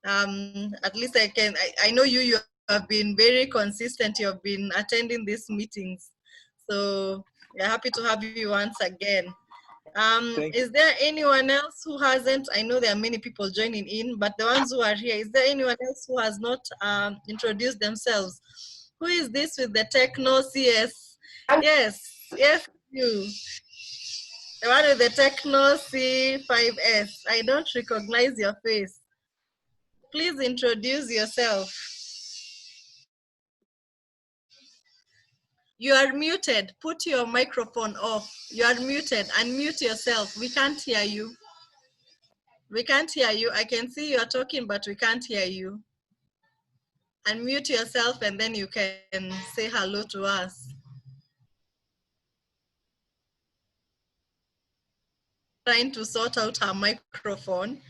At least I know you have been very consistent. You have been attending these meetings. So we're happy to have you once again. Is there anyone else who hasn't? I know there are many people joining in, but the ones who are here, is there anyone else who has not introduced themselves? Who is this with the Techno CS? Yes, yes, you. The one with the Techno C5S. I don't recognize your face. Please introduce yourself. You are muted. Put your microphone off. You are muted. Unmute yourself. We can't hear you. We can't hear you. I can see you are talking, but we can't hear you. Unmute yourself and then you can say hello to us. Trying to sort out her microphone.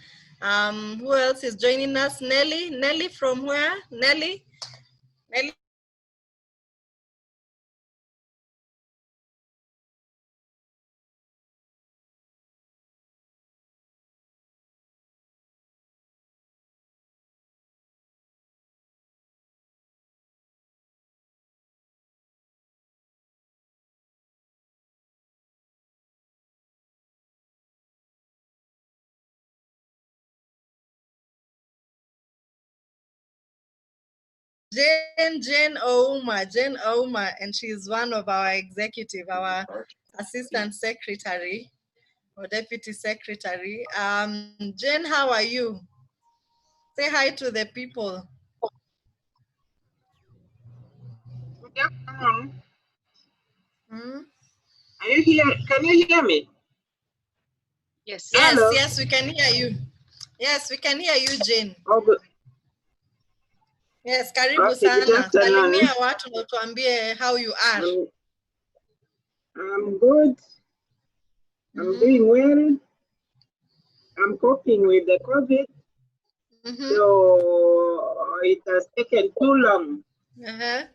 Who else is joining us? Nelly. Nelly from where? Nelly? Nelly. Jane Ouma, and she's one of our executive, our assistant secretary or deputy secretary. Jane, how are you? Say hi to the people. Good afternoon. Hmm? Are you here? Can you hear me? Yes. Yes, Hello? yes, we can hear you. Yes, we can hear you, Jane. Oh, good. Yes, karibu Okay, good sana. afternoon. Salimia watu na tuambie how you are. I'm good. I'm doing well. I'm coping with the COVID. So it has taken too long. Otherwise,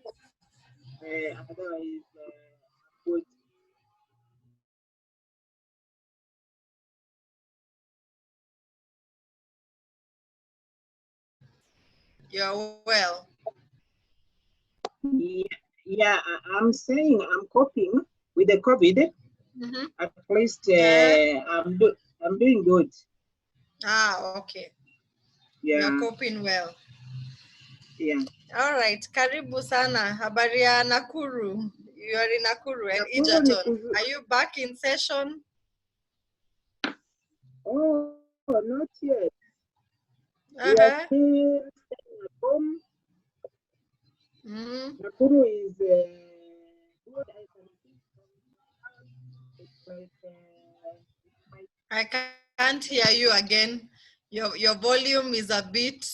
good. You're well. Yeah, I'm saying I'm coping with the COVID. At least I'm doing good. Ah, okay. Yeah. You're coping well. Yeah. All right. Karibu sana. Habari ya Nakuru. You are in Nakuru and Egerton. Are you back in session? Oh, not yet. We are still staying at home. Nakuru is good. I can see from I can't hear you again. Your volume is a bit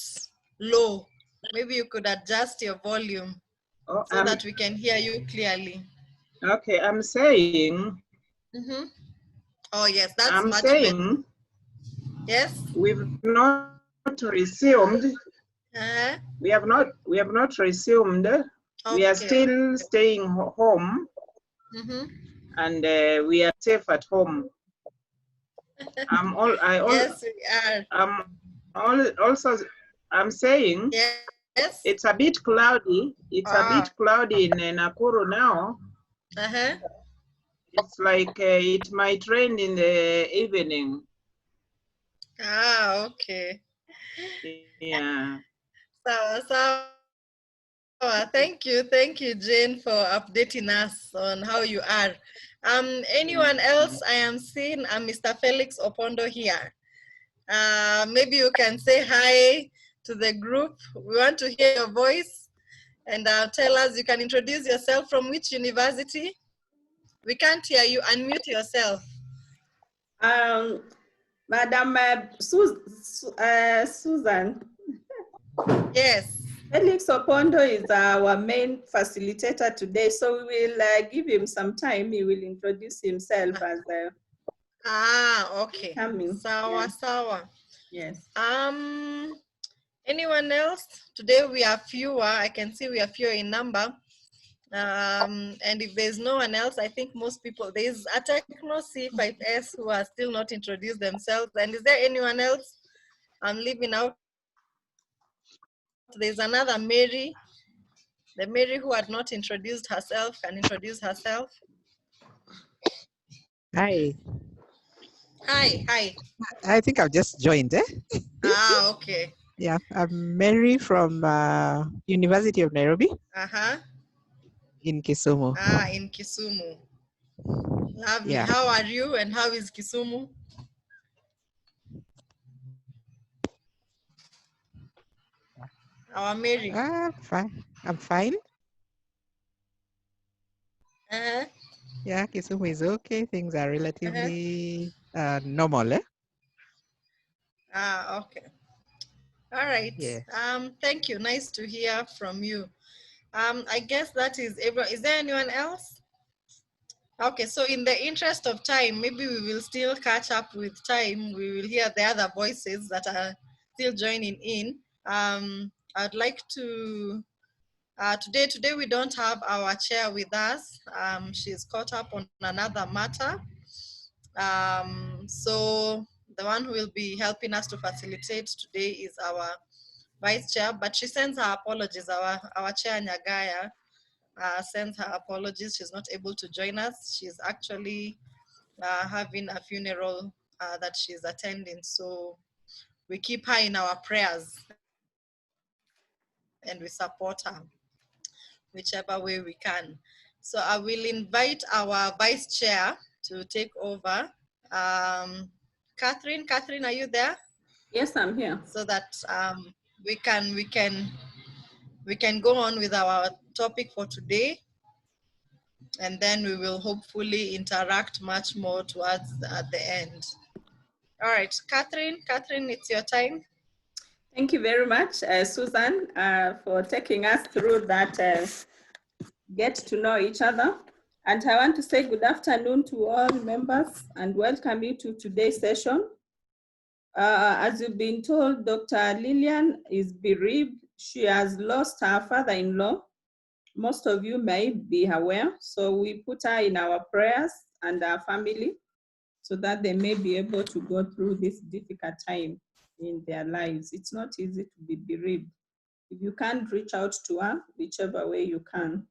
low. Maybe you could adjust your volume so that we can hear you clearly. Okay, I'm saying. Oh yes, that's much better. Yes. We've not resumed. We have not resumed. Okay. We are still staying home, and we are safe at home. Yes, we are. I'm saying. Yes. It's a bit cloudy. It's a bit cloudy in Nakuru now. It's like it might rain in the evening. Ah, okay. Yeah. So, thank you, Jane, for updating us on how you are. Anyone else? I am seeing Mr. Felix Opondo here. Maybe you can say hi to the group. We want to hear your voice, and tell us. You can introduce yourself. From which university? We can't hear you. Unmute yourself. Madam Susan. Yes. Felix Opondo is our main facilitator today, so we will give him some time. He will introduce himself as okay. Coming. Sawa, sawa. Yes. Anyone else? Today we are fewer. I can see we are fewer in number. And if there's no one else, I think most people, there's a Techno C5S who are still not introduced themselves. And is there anyone else I'm leaving out? There's another Mary. The Mary who had not introduced herself can introduce herself. Hi. Hi. I think I've just joined. Okay. Yeah, I'm Mary from University of Nairobi. In Kisumu. In Kisumu. Lovely. Yeah. How are you and how is Kisumu? Our Mary. Fine. I'm fine. Yeah, Kisumu is okay. Things are relatively normal. Okay. All right. Yeah. Thank you. Nice to hear from you. I guess that is everyone. Is there anyone else? Okay, so in the interest of time, maybe we will still catch up with time. We will hear the other voices that are still joining in. I'd like to, today we don't have our chair with us. She's caught up on another matter. So the one who will be helping us to facilitate today is our vice chair, but she sends her apologies. Our chair, Nyagaya, sends her apologies. She's not able to join us. She's actually having a funeral that she's attending. So we keep her in our prayers and we support her whichever way we can. So I will invite our vice chair to take over. Catherine, are you there? Yes, I'm here. So that we can go on with our topic for today, and then we will hopefully interact much more towards at the end. All right, Catherine, it's your time. Thank you very much, Susan, for taking us through that get to know each other. And I want to say good afternoon to all members and welcome you to today's session. As you've been told, Dr. Lillian is bereaved. She has lost her father-in-law. Most of you may be aware. So we put her in our prayers and our family so that they may be able to go through this difficult time in their lives. It's not easy to be bereaved. If you can't reach out to her, whichever way you can.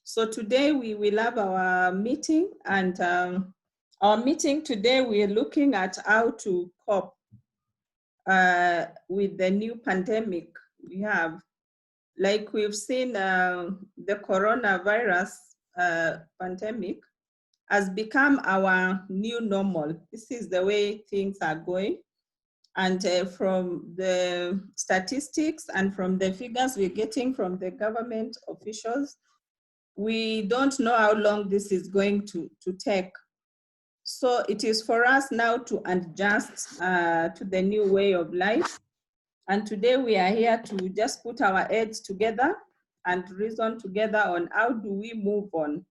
So today we will have our meeting, and our meeting today we're looking at how to cope with the new pandemic we have. Like we've seen the coronavirus pandemic has become our new normal. This is the way things are going. And from the statistics and from the figures we're getting from the government officials, we don't know how long this is going to take. So it is for us now to adjust to the new way of life. And today we are here to just put our heads together and reason together on how do we move on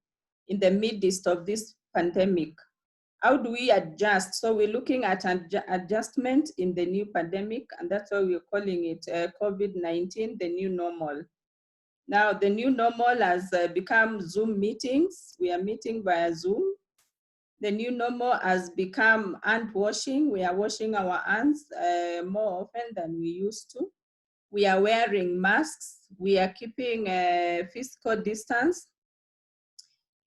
in the midst of this pandemic. How do we adjust? So we're looking at adjustment in the new pandemic, and that's why we're calling it COVID-19, the new normal. Now, the new normal has become Zoom meetings. We are meeting via Zoom. The new normal has become hand washing. We are washing our hands more often than we used to. We are wearing masks. We are keeping physical distance.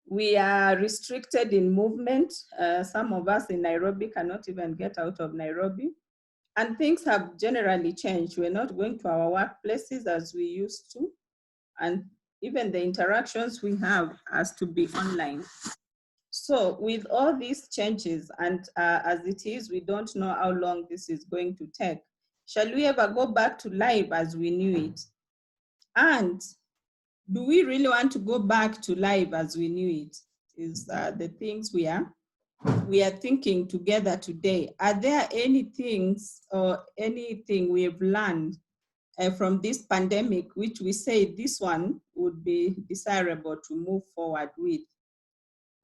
We are restricted in movement. Some of us in Nairobi cannot even get out of Nairobi. And things have generally changed. We're not going to our workplaces as we used to. And even the interactions we have has to be online. So with all these changes, and as it is, we don't know how long this is going to take. Shall we ever go back to life as we knew it? And do we really want to go back to life as we knew it? Is the things we are thinking together today. Are there any things or anything we have learned from this pandemic, which we say this one would be desirable to move forward with?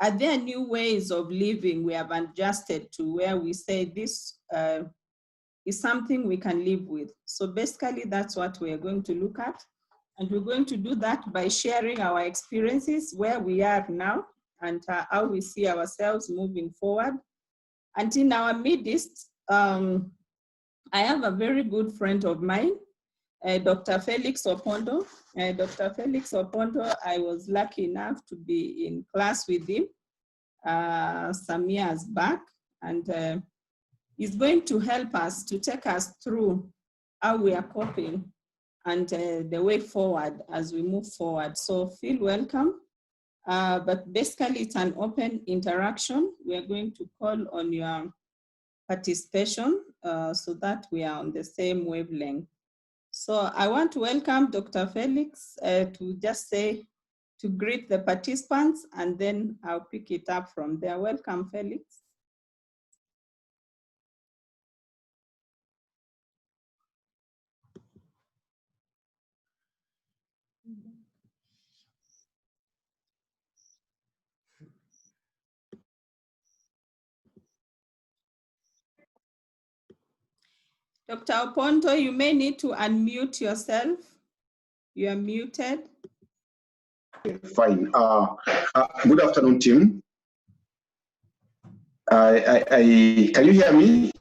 Are there new ways of living we have adjusted to where we say this is something we can live with? So basically that's what we're going to look at. And we're going to do that by sharing our experiences where we are now and how we see ourselves moving forward. And in our midst, I have a very good friend of mine Dr. Felix Opondo. Dr. Felix Opondo, I was lucky enough to be in class with him some years back, and he's going to help us to take us through how we are coping and the way forward as we move forward. So feel welcome. But basically it's an open interaction. We are going to call on your participation so that we are on the same wavelength. So I want to welcome Dr. Felix to just say, to greet the participants, and then I'll pick it up from there. Welcome, Felix. Dr. Opondo, you may need to unmute yourself. You are muted. Fine. Good afternoon, team. Can you hear me?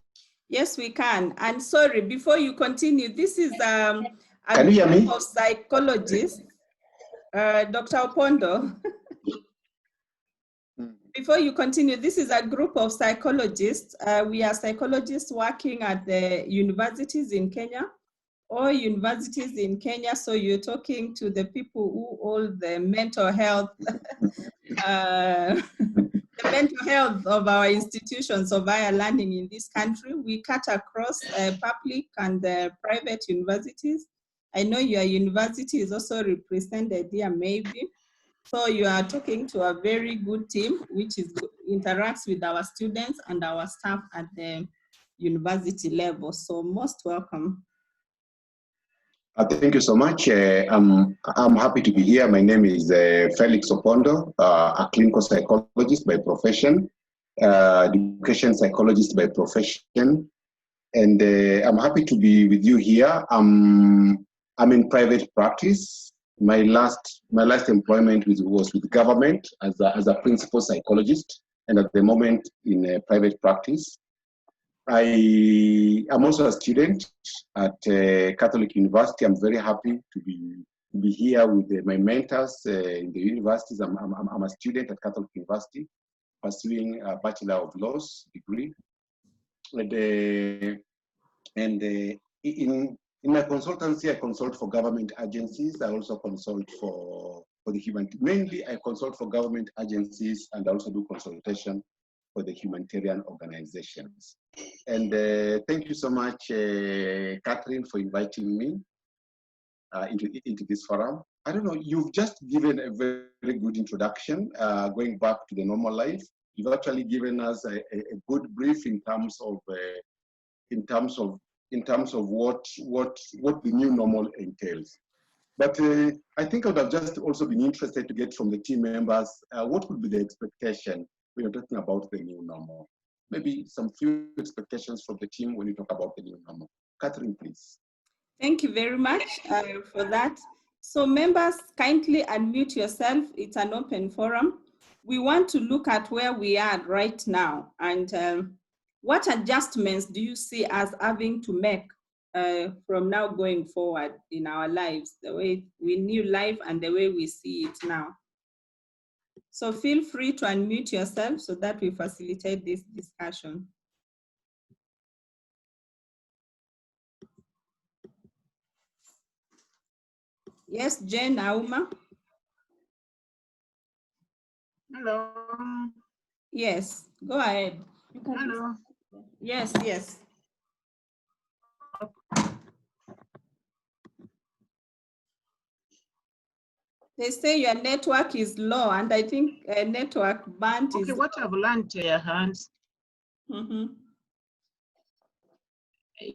Yes, we can. And sorry, before you continue, this is a can you hear me? Group of psychologists. Dr. Opondo, before you continue, this is a group of psychologists. We are psychologists working at the universities in Kenya, or universities in Kenya. So you're talking to the people who hold the mental health, the mental health of our institutions of higher learning in this country. We cut across public and private universities. I know your university is also represented here, maybe. So you are talking to a very good team, which interacts with our students and our staff at the university level. So most welcome. Thank you so much. I'm happy to be here. My name is Felix Opondo, a clinical psychologist by profession, education psychologist by profession, and I'm happy to be with you here. I'm in private practice. My last employment was with government as a principal psychologist, and at the moment in private practice. I am also a student at Catholic University. I'm very happy to be here with my mentors in the universities. I'm a student at Catholic University, pursuing a Bachelor of Laws degree. And in my consultancy, I consult for government agencies. I also consult for the humanitarian. Mainly, I consult for government agencies, and I also do consultation for the humanitarian organizations. And thank you so much, Catherine, for inviting me into this forum. I don't know, you've just given a very good introduction, going back to the normal life. You've actually given us a good brief in terms of what the new normal entails. But I think I would have just also been interested to get from the team members, what would be the expectation when you're talking about the new normal? Maybe some few expectations from the team when you talk about the new normal. Catherine, please. Thank you very much for that. So members, kindly unmute yourself. It's an open forum. We want to look at where we are right now, and what adjustments do you see as having to make from now going forward in our lives, the way we knew life and the way we see it now. So feel free to unmute yourself so that we facilitate this discussion. Yes, Jane Auma. Hello. Yes, go ahead. Hello. Yes, yes. They say your network is low, and I think network band is. Okay, what I've learned, Hans.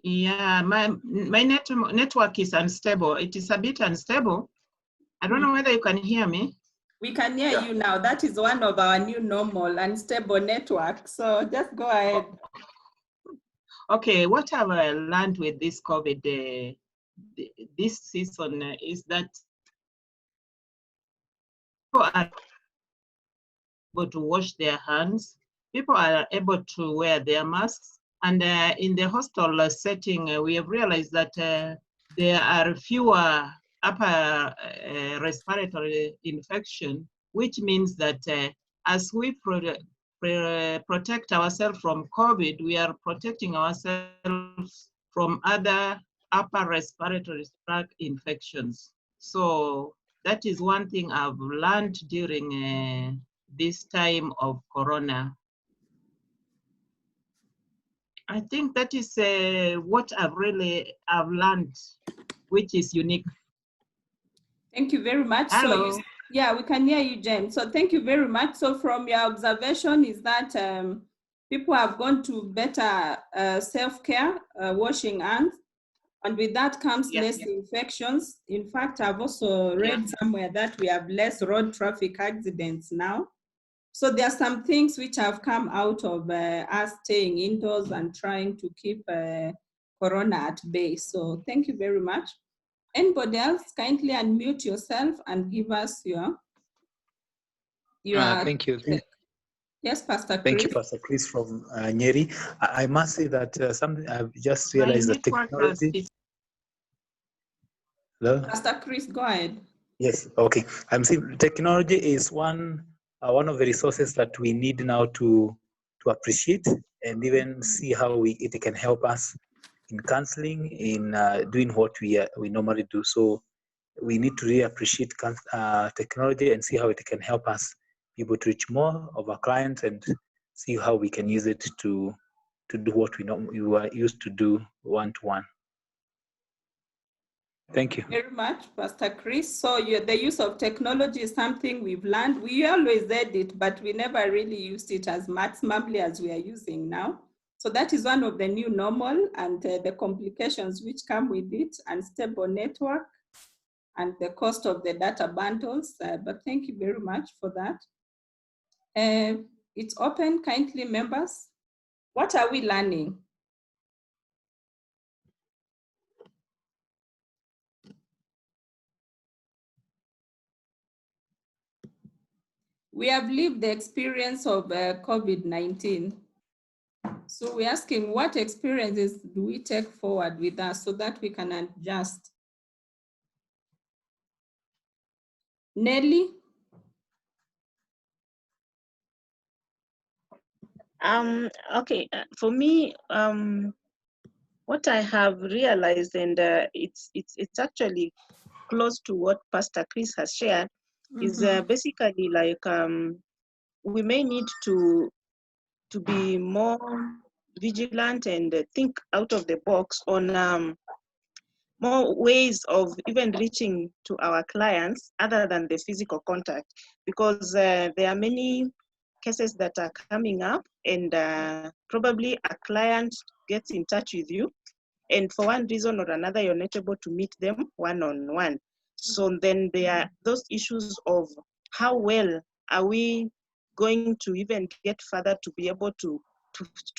Yeah, my network is unstable. It is a bit unstable. I don't know whether you can hear me. We can hear you now. That is one of our new normal, unstable network. So just go ahead. Okay, what I've learned with this COVID this season is that people are able to wash their hands. People are able to wear their masks. And in the hostel setting, we have realized that there are fewer upper respiratory infection, which means that as we protect ourselves from COVID, we are protecting ourselves from other upper respiratory tract infections. So that is one thing I've learned during this time of Corona. I think that is what I've learned, which is unique. Thank you very much. Hello. So yeah, we can hear you, James. So thank you very much. So from your observation is that people have gone to better self-care, washing hands, and with that comes less infections. In fact, I've also read somewhere that we have less road traffic accidents now. So there are some things which have come out of us staying indoors and trying to keep Corona at bay. So thank you very much. Anybody else, kindly unmute yourself and give us your thank you. Yes, Pastor Chris. Thank you, Pastor Chris from Nyeri. I must say that something I've just realized that technology. Hello? Pastor Chris, go ahead. Yes, okay. I'm saying technology is one of the resources that we need now to appreciate and even see how it can help us in counseling, in doing what we normally do. So we need to really appreciate technology and see how it can help us be able to reach more of our clients and see how we can use it to do what we were used to do one-to-one. Thank you. Very much, Pastor Chris. So the use of technology is something we've learned. We always said it, but we never really used it as maximally as we are using now. So that is one of the new normal, and the complications which come with it, unstable network, and the cost of the data bundles. But thank you very much for that. It's open, kindly members. What are we learning? We have lived the experience of COVID-19. So we're asking, what experiences do we take forward with us so that we can adjust? Nelly? Okay, for me, what I have realized, and it's actually close to what Pastor Chris has shared, is basically like we may need to be more vigilant and think out of the box on more ways of even reaching to our clients other than the physical contact, because there are many cases that are coming up, and probably a client gets in touch with you, and for one reason or another, you're not able to meet them one-on-one. So then there are those issues of how well are we going to even get further to be able to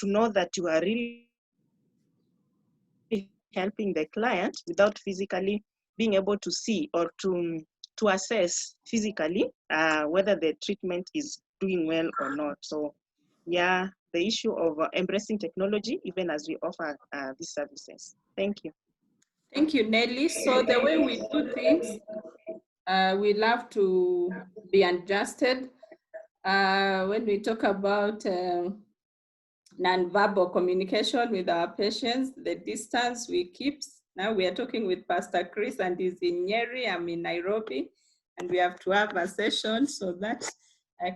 know that you are really helping the client without physically being able to see or to assess physically whether the treatment is doing well or not. So yeah, the issue of embracing technology even as we offer these services. Thank you. Thank you, Nelly. So the way we do things, we love to be adjusted. When we talk about non-verbal communication with our patients, the distance we keep. Now we are talking with Pastor Chris, and he's in Nyeri, I'm in Nairobi, and we have to have a session so that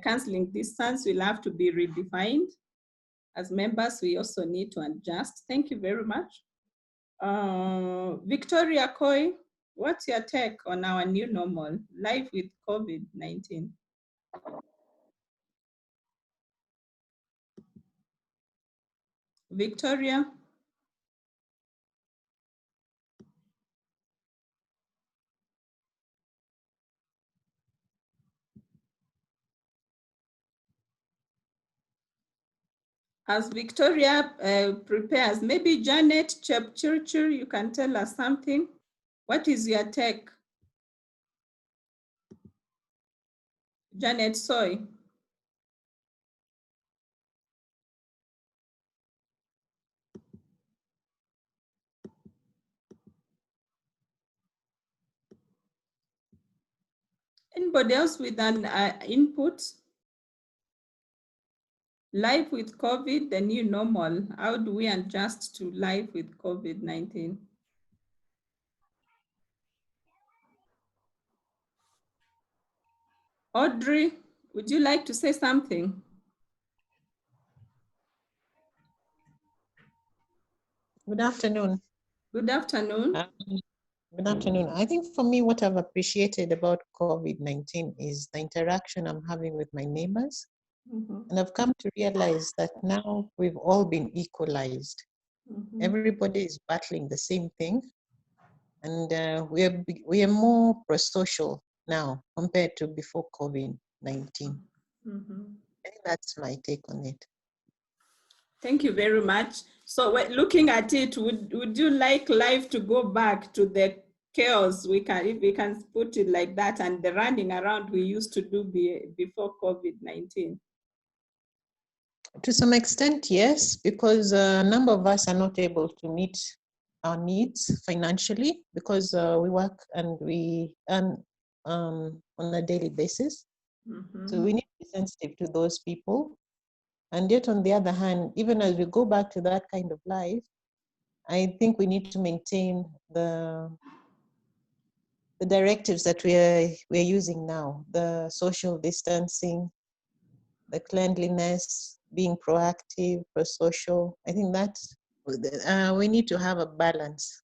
counseling distance will have to be redefined. As members, we also need to adjust. Thank you very much. Victoria Koi, what's your take on our new normal, life with COVID-19? Victoria? As Victoria prepares, maybe Janet Chepchirchir, you can tell us something. What is your take? Janet Soy. Anybody else with an input? Life with COVID, the new normal. How do we adjust to life with COVID-19? Audrey, would you like to say something? Good afternoon. Good afternoon. Good afternoon. I think for me, what I've appreciated about COVID-19 is the interaction I'm having with my neighbors. Mm-hmm. And I've come to realize that now we've all been equalized. Mm-hmm. Everybody is battling the same thing. And we are more pro-social now compared to before COVID-19. Mm-hmm. I think that's my take on it. Thank you very much. So looking at it, would you like life to go back to the chaos, if we can put it like that, and the running around we used to do before COVID-19? To some extent, yes, because a number of us are not able to meet our needs financially because we work and we earn on a daily basis. Mm-hmm. So we need to be sensitive to those people. And yet, on the other hand, even as we go back to that kind of life, I think we need to maintain the directives that we're using now, the social distancing, the cleanliness, being proactive, pro-social. I think that's, we need to have a balance.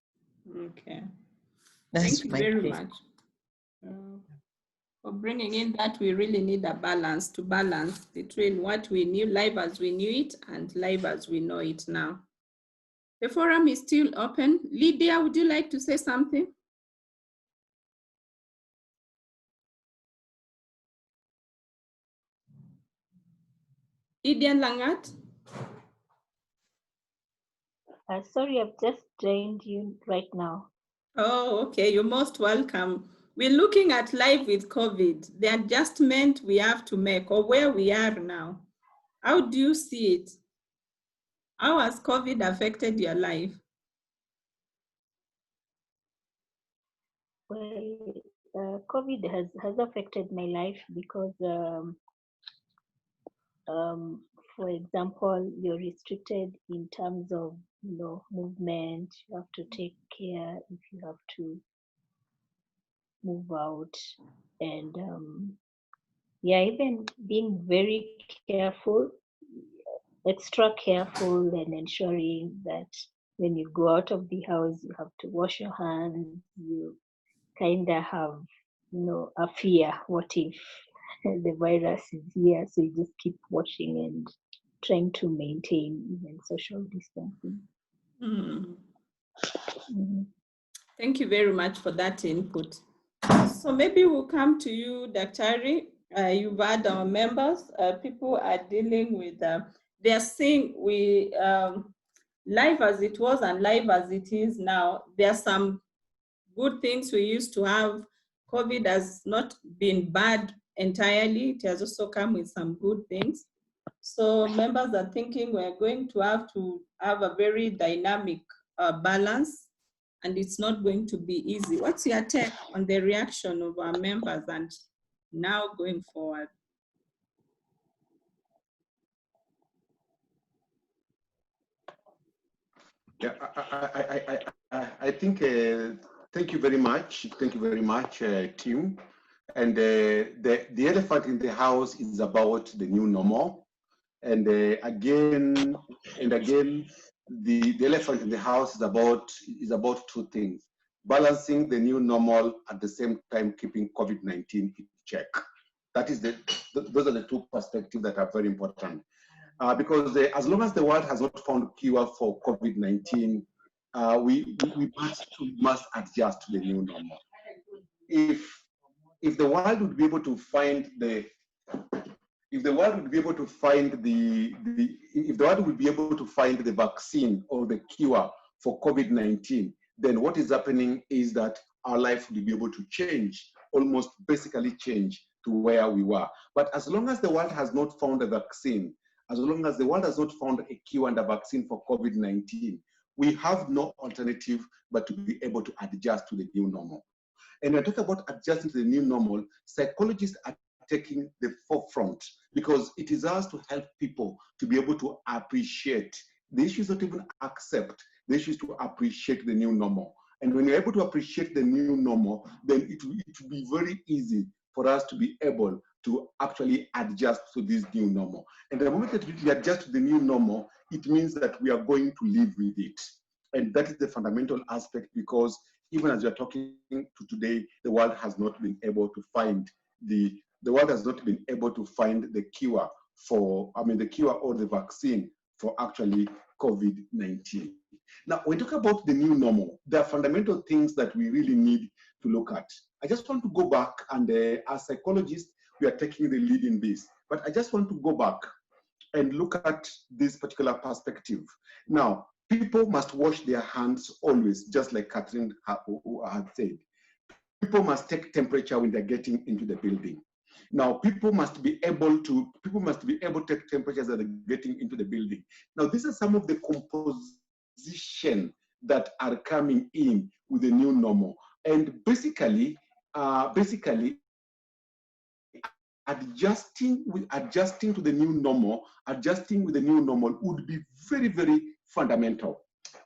Okay. Thank you very much for bringing in that we really need a balance between what we knew, life as we knew it, and life as we know it now. The forum is still open. Lydia, would you like to say something? Lydia Langat? Sorry, I've just joined you right now. Oh, okay, you're most welcome. We're looking at life with COVID, the adjustment we have to make, or where we are now. How do you see it? How has COVID affected your life? Well, COVID has affected my life because, for example, you're restricted in terms of movement. You have to take care if you have to move out, and even being very careful, extra careful, and ensuring that when you go out of the house, you have to wash your hands. You kind of have, a fear. What if the virus is here? So you just keep washing and trying to maintain even social distancing. Mm. Mm-hmm. Thank you very much for that input. So maybe we'll come to you, Daktari. You've had our members, people are dealing with, they're seeing life as it was and life as it is now. There are some good things we used to have. COVID has not been bad entirely. It has also come with some good things. So members are thinking we're going to have a very dynamic balance, and it's not going to be easy. What's your take on the reaction of our members and now going forward? Yeah, I think, thank you very much. Thank you very much, team. And the elephant in the house is about the new normal. And again and again, the elephant in the house is about two things: balancing the new normal at the same time keeping COVID-19 in check. That is those are the two perspectives that are very important. Because as long as the world has not found a cure for COVID-19, we must adjust to the new normal. If the world would be able to find the vaccine or the cure for COVID-19, then what is happening is that our life will be able to change, almost basically change to where we were. But as long as the world has not found a vaccine, as long as the world has not found a cure and a vaccine for COVID-19, we have no alternative but to be able to adjust to the new normal. And when I talk about adjusting to the new normal, psychologists are taking the forefront because it is ours to help people to be able to appreciate. The issue is not even accept, the issue is to appreciate the new normal. And when you're able to appreciate the new normal, then it will be very easy for us to be able to actually adjust to this new normal. And the moment that we adjust to the new normal, it means that we are going to live with it. And that is the fundamental aspect, because even as we are talking to today, the world has not been able to find the cure for, the cure or the vaccine for actually COVID-19. Now, when we talk about the new normal, there are fundamental things that we really need to look at. I just want to go back, and as psychologists, we are taking the lead in this, but I just want to go back and look at this particular perspective. Now, people must wash their hands always, just like Catherine had said. People must take temperature when they're getting into the building. Now, people must be able to take temperatures as they're getting into the building. Now, these are some of the composition that are coming in with the new normal. And basically, adjusting to the new normal, would be very, very fundamental.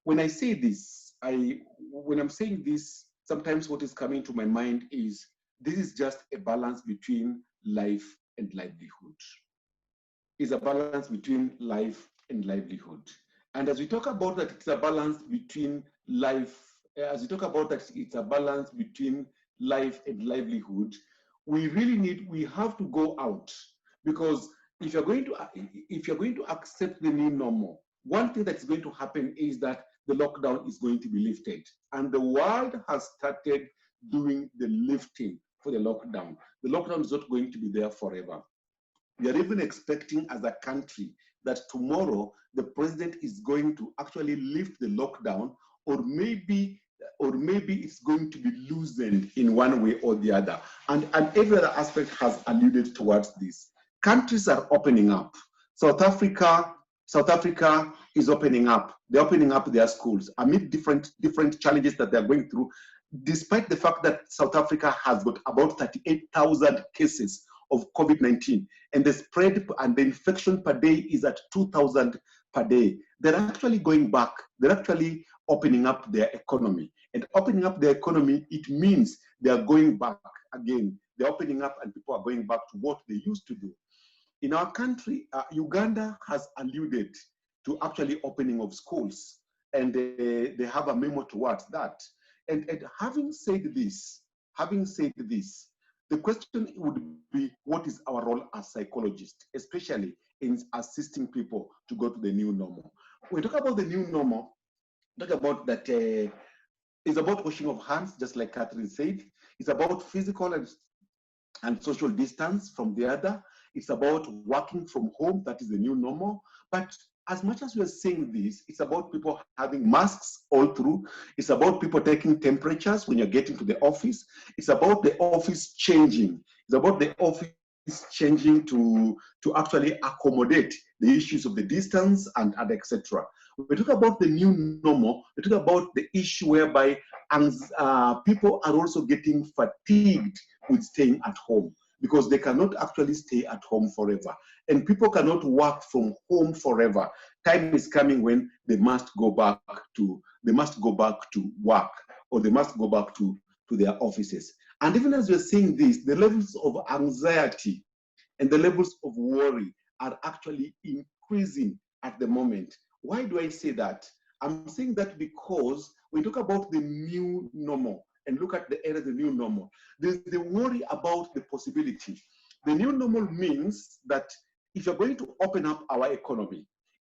When I say this, when I'm saying this, sometimes what is coming to my mind is this is just a balance between life and livelihood. It's a balance between life and livelihood. And as we talk about that, it's a balance between life, and livelihood, we have to go out, because if you're going to accept the new normal, one thing that's going to happen is that the lockdown is going to be lifted, and the world has started doing the lifting for the lockdown. The lockdown is not going to be there forever. We are even expecting as a country that tomorrow the president is going to actually lift the lockdown, or maybe it's going to be loosened in one way or the other. And every other aspect has alluded towards this. Countries are opening up. South Africa is opening up. They're opening up their schools amid different challenges that they're going through, despite the fact that South Africa has got about 38,000 cases of COVID-19, and the spread and the infection per day is at 2,000 per day. They're actually going back. They're actually opening up their economy. And opening up their economy, it means they are going back again. They're opening up and people are going back to what they used to do. In our country, Uganda has alluded to actually opening of schools, and they have a memo towards that. And having said this, the question would be, what is our role as psychologists, especially in assisting people to go to the new normal? When we talk about the new normal, talk about that it's about washing of hands, just like Catherine said. It's about physical and social distance from the other. It's about working from home, that is the new normal. But as much as we're saying this, it's about people having masks all through. It's about people taking temperatures when you're getting to the office. It's about the office changing. It's about the office changing to actually accommodate the issues of the distance and etc. We talk about the new normal, we talk about the issue whereby people are also getting fatigued with staying at home, because they cannot actually stay at home forever. And people cannot work from home forever. Time is coming when they must go back to work, or they must go back to their offices. And even as we're saying this, the levels of anxiety and the levels of worry are actually increasing at the moment. Why do I say that? I'm saying that because we talk about the new normal and look at the era of the new normal, there's the worry about the possibility. The new normal means that if you're going to open up our economy,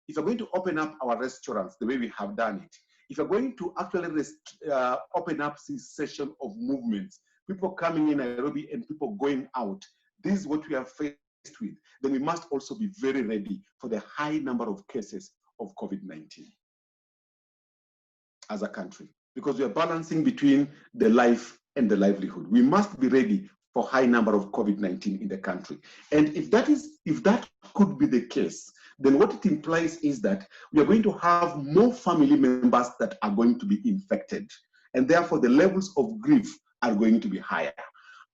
if you're going to open up our restaurants the way we have done it, if you're going to actually open up cessation of movements, people coming in Nairobi and people going out, this is what we are faced with, then we must also be very ready for the high number of cases of COVID-19 as a country, because we are balancing between the life and the livelihood. We must be ready for high number of COVID-19 in the country. And if that could be the case, then what it implies is that we are going to have more family members that are going to be infected. And therefore the levels of grief are going to be higher.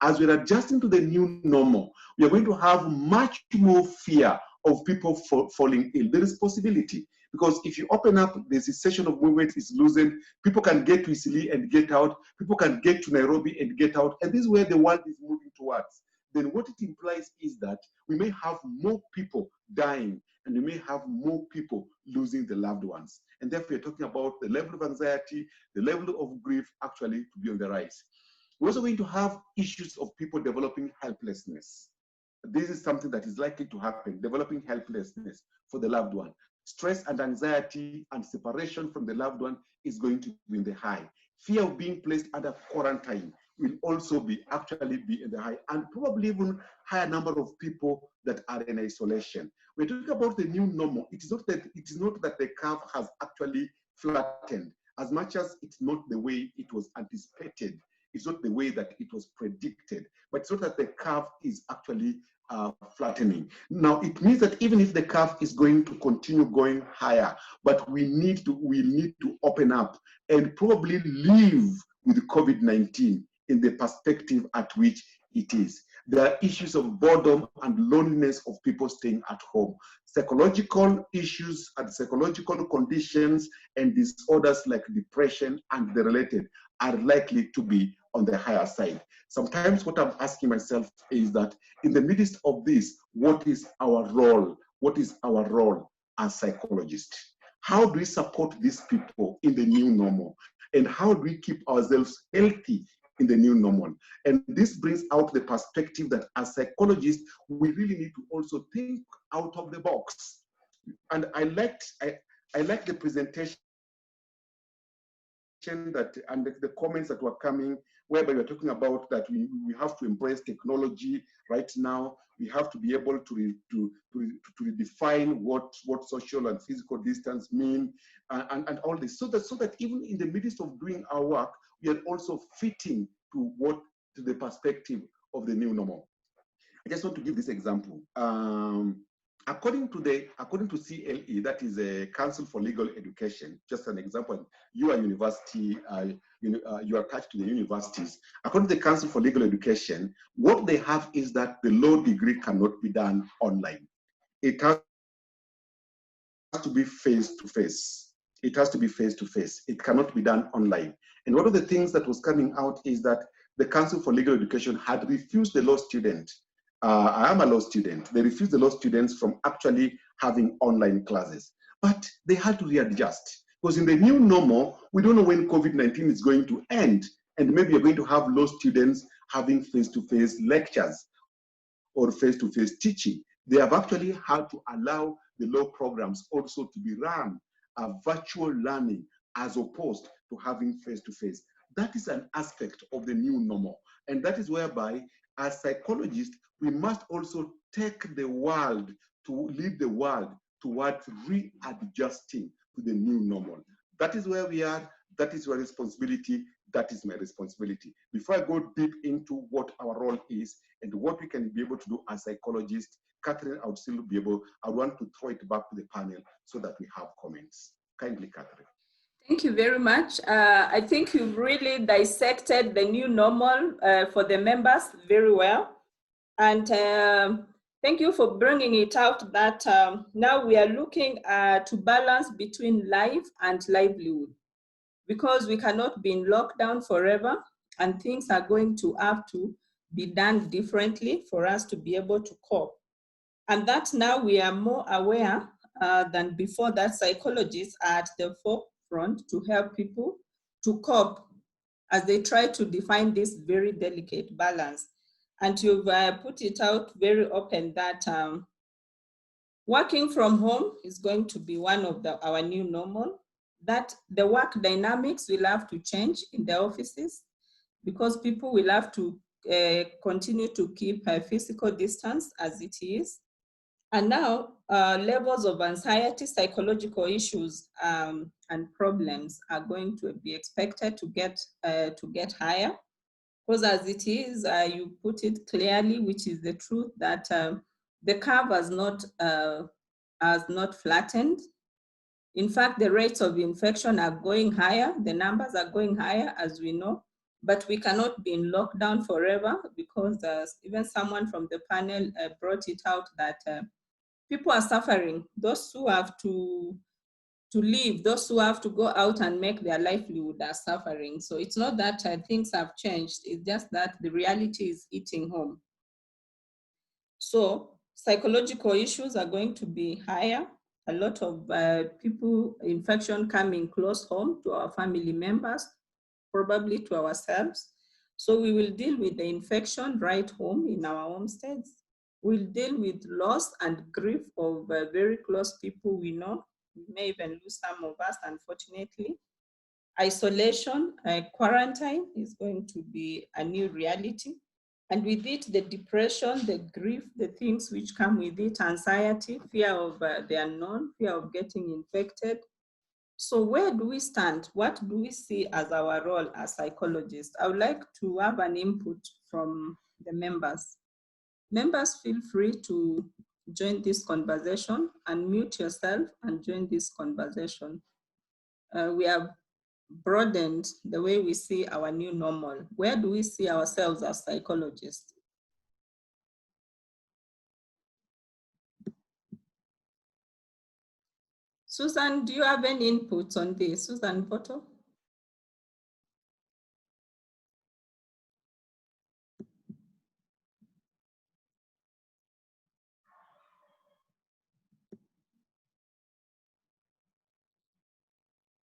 As we're adjusting to the new normal, we are going to have much more fear of people falling ill. There is possibility, because if you open up, the cessation of movement is loosened, people can get to Isili and get out, people can get to Nairobi and get out, and this is where the world is moving towards. Then what it implies is that we may have more people dying, and we may have more people losing their loved ones. And therefore, we're talking about the level of anxiety, the level of grief actually to be on the rise. We're also going to have issues of people developing helplessness. This is something that is likely to happen, developing helplessness for the loved one. Stress and anxiety and separation from the loved one is going to be in the high. Fear of being placed under quarantine will also actually be in the high, and probably even higher number of people that are in isolation. We're talking about the new normal. It is not that the curve has actually flattened, as much as it's not the way it was anticipated. It's not the way that it was predicted, but it's not that the curve is actually flattening. Now, it means that even if the curve is going to continue going higher, but we need to open up and probably live with COVID-19 in the perspective at which it is. There are issues of boredom and loneliness of people staying at home. Psychological issues and psychological conditions and disorders like depression and the related are likely to be on the higher side. Sometimes what I'm asking myself is that in the midst of this, what is our role? What is our role as psychologists? How do we support these people in the new normal? And how do we keep ourselves healthy in the new normal? And this brings out the perspective that as psychologists, we really need to also think out of the box. And I liked the presentation that and the comments that were coming, whereby we're talking about that we have to embrace technology right now. We have to be able to redefine what social and physical distance mean, and all this, so that even in the midst of doing our work, we are also fitting to the perspective of the new normal. I just want to give this example. According to CLE, that is a Council for Legal Education, just an example, you are university, you are attached to the universities. According to the Council for Legal Education, what they have is that the law degree cannot be done online. It has to be face-to-face. It has to be face-to-face. It cannot be done online. And one of the things that was coming out is that the Council for Legal Education had refused the law student. I am a law student. They refused the law students from actually having online classes, but they had to readjust, because in the new normal, we don't know when COVID-19 is going to end, and maybe you're going to have law students having face-to-face lectures or face-to-face teaching. They have actually had to allow the law programs also to be run a virtual learning as opposed to having face-to-face. That is an aspect of the new normal, and that is whereby, as psychologists, we must also take the world to lead the world towards readjusting to the new normal. That is where we are. That is your responsibility. That is my responsibility. Before I go deep into what our role is and what we can be able to do as psychologists, Catherine, I would still be able, I want to throw it back to the panel so that we have comments. Kindly, Catherine. Thank you very much. I think you've really dissected the new normal for the members very well. And thank you for bringing it out that now we are looking to balance between life and livelihood, because we cannot be in lockdown forever, and things are going to have to be done differently for us to be able to cope. And that now we are more aware than before that psychologists are at the forefront to help people to cope as they try to define this very delicate balance. And you've put it out very open that working from home is going to be one of our new normal, that the work dynamics will have to change in the offices because people will have to continue to keep a physical distance as it is. And now levels of anxiety, psychological issues and problems are going to be expected to get higher. Because as it is, you put it clearly, which is the truth, that the curve has not flattened. In fact, the rates of infection are going higher. The numbers are going higher, as we know. but we cannot be in lockdown forever, because even someone from the panel brought it out that people are suffering. Those who have to live, those who have to go out and make their livelihood are suffering. So it's not that things have changed, it's just that the reality is hitting home. So psychological issues are going to be higher. A lot of people, infection coming close home to our family members, probably to ourselves. So we will deal with the infection right home in our homesteads. We'll deal with loss and grief of very close people we know. We may even lose some of us, unfortunately. Isolation, quarantine is going to be a new reality. And with it, the depression, the grief, the things which come with it, anxiety, fear of the unknown, fear of getting infected. So where do we stand? What do we see as our role as psychologists? I would like to have an input from the members. Members, feel free to join this conversation, unmute yourself and join this conversation. We have broadened the way we see our new normal. Where do we see ourselves as psychologists? Susan, do you have any inputs on this? Susan Poto?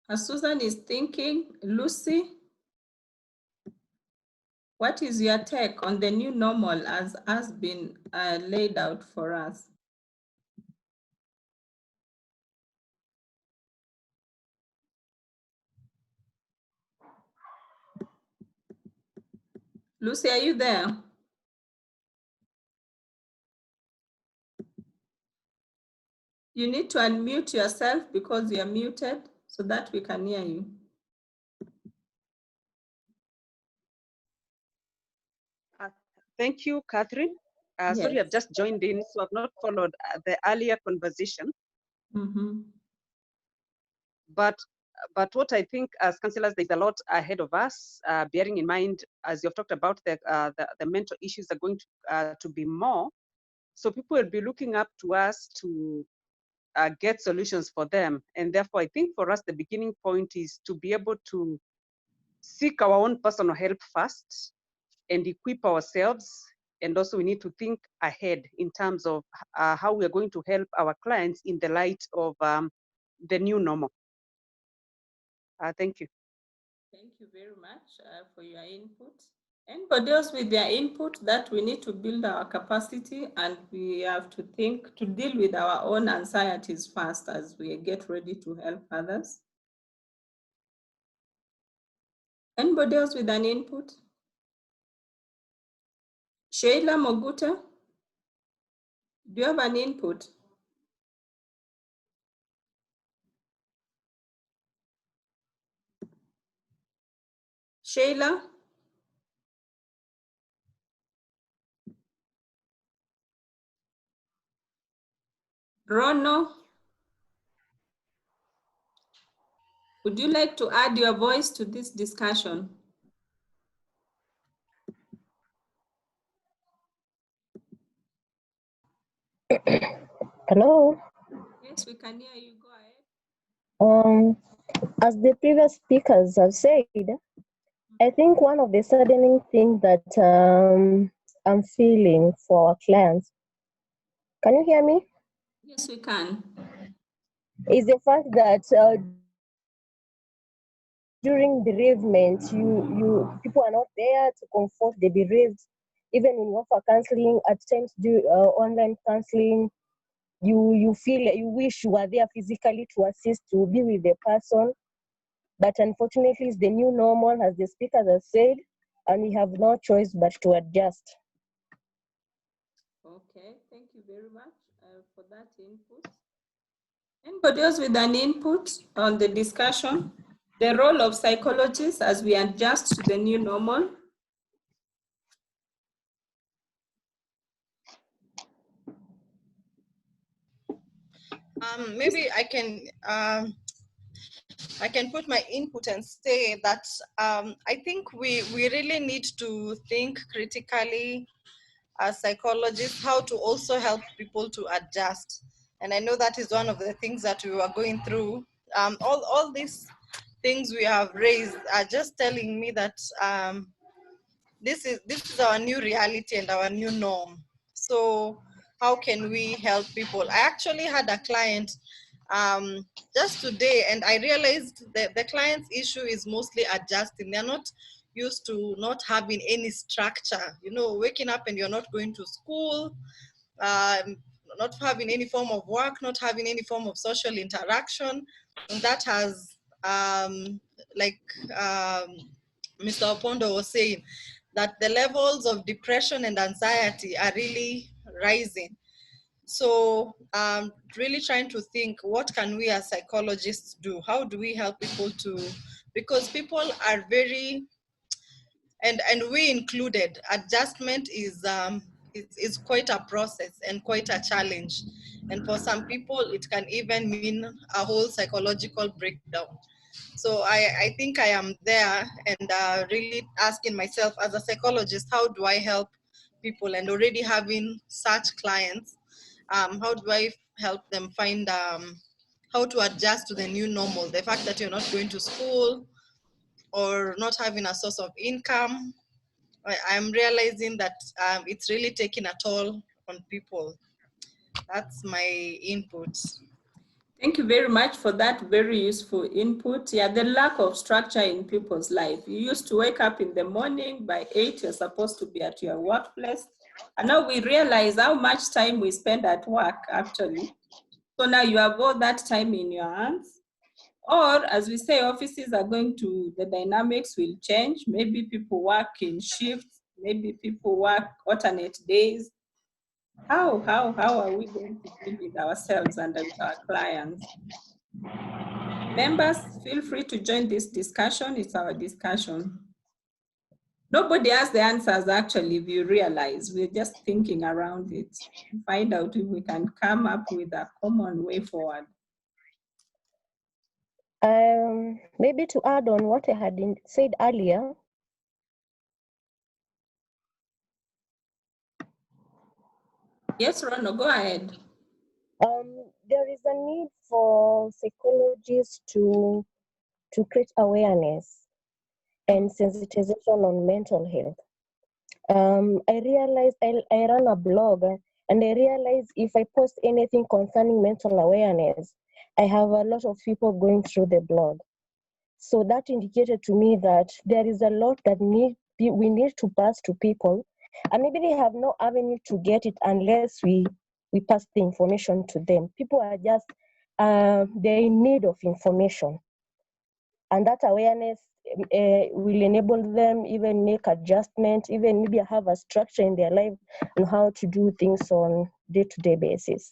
As Susan is thinking, Lucy, what is your take on the new normal as has been laid out for us? Lucy, are you there? You need to unmute yourself because you're muted so that we can hear you. Thank you, Catherine. Yes. Sorry, I've just joined in, so I've not followed the earlier conversation. Mm-hmm. But what I think as councillors, there's a lot ahead of us, bearing in mind, as you've talked about, the mental issues are going to be more. So people will be looking up to us to get solutions for them. And therefore, I think for us, the beginning point is to be able to seek our own personal help first and equip ourselves. And also we need to think ahead in terms of how we are going to help our clients in the light of the new normal. Thank you. Thank you very much for your input. Anybody else with their input that we need to build our capacity, and we have to think to deal with our own anxieties first as we get ready to help others? Anybody else with an input? Sheila Moguta, do you have an input? Sheila? Rono? Would you like to add your voice to this discussion? Hello? Yes, we can hear you. Go ahead. As the previous speakers have said, I think one of the saddening things that I'm feeling for our clients, can you hear me? Yes, we can. Is the fact that during bereavement, people are not there to comfort the bereaved. Even when you offer counseling, at times do online counseling, you feel you wish you were there physically to assist, to be with the person. But unfortunately, it's the new normal, as the speakers have said, and we have no choice but to adjust. Okay, thank you very much for that input. Anybody else with an input on the discussion? The role of psychologists as we adjust to the new normal? Maybe I can I can put my input and say that I think we really need to think critically as psychologists how to also help people to adjust. And I know that is one of the things that we were going through. All these things we have raised are just telling me that this is our new reality and our new norm. So how can we help people? I actually had a client just today, and I realized that the client's issue is mostly adjusting. They're not used to not having any structure, you know, waking up and you're not going to school, not having any form of work, not having any form of social interaction. And that has, like Mr. Opondo was saying, that the levels of depression and anxiety are really rising. So really trying to think, what can we as psychologists do? How do we help people to, because people are very, and we included, adjustment is quite a process and quite a challenge. And for some people, it can even mean a whole psychological breakdown. So I think I am there and really asking myself as a psychologist, how do I help people? And already having such clients, how do I help them find how to adjust to the new normal? The fact that you're not going to school or not having a source of income. I'm realizing that it's really taking a toll on people. That's my input. Thank you very much for that very useful input. Yeah, the lack of structure in people's life. You used to wake up in the morning, by 8, you're supposed to be at your workplace. And now we realize how much time we spend at work, actually. So now you have all that time in your hands. Or, as we say, offices are going to, the dynamics will change. Maybe people work in shifts. Maybe people work alternate days. How are we going to deal with ourselves and with our clients? Members, feel free to join this discussion. It's our discussion. Nobody has the answers, actually, if you realize. We're just thinking around it. Find out if we can come up with a common way forward. Maybe to add on what I had said earlier, yes, Rono, go ahead. There is a need for psychologists to create awareness and sensitization on mental health. I realized I run a blog, and I realized if I post anything concerning mental awareness, I have a lot of people going through the blog. So that indicated to me that there is a lot that we need to pass to people, and maybe they have no avenue to get it unless we pass the information to them. People are just, they're in need of information. And that awareness will enable them even make adjustments, even maybe have a structure in their life on how to do things on day-to-day basis.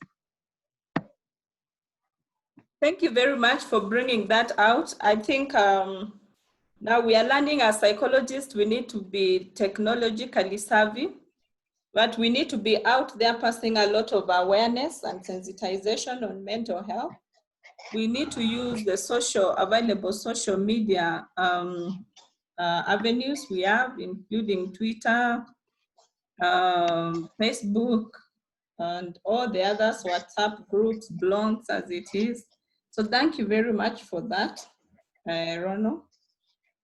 Thank you very much for bringing that out. I think now we are learning as psychologists, we need to be technologically savvy, but we need to be out there passing a lot of awareness and sensitization on mental health. We need to use the available social media avenues we have, including Twitter, Facebook, and all the others, WhatsApp groups, blogs as it is. So thank you very much for that, Rono.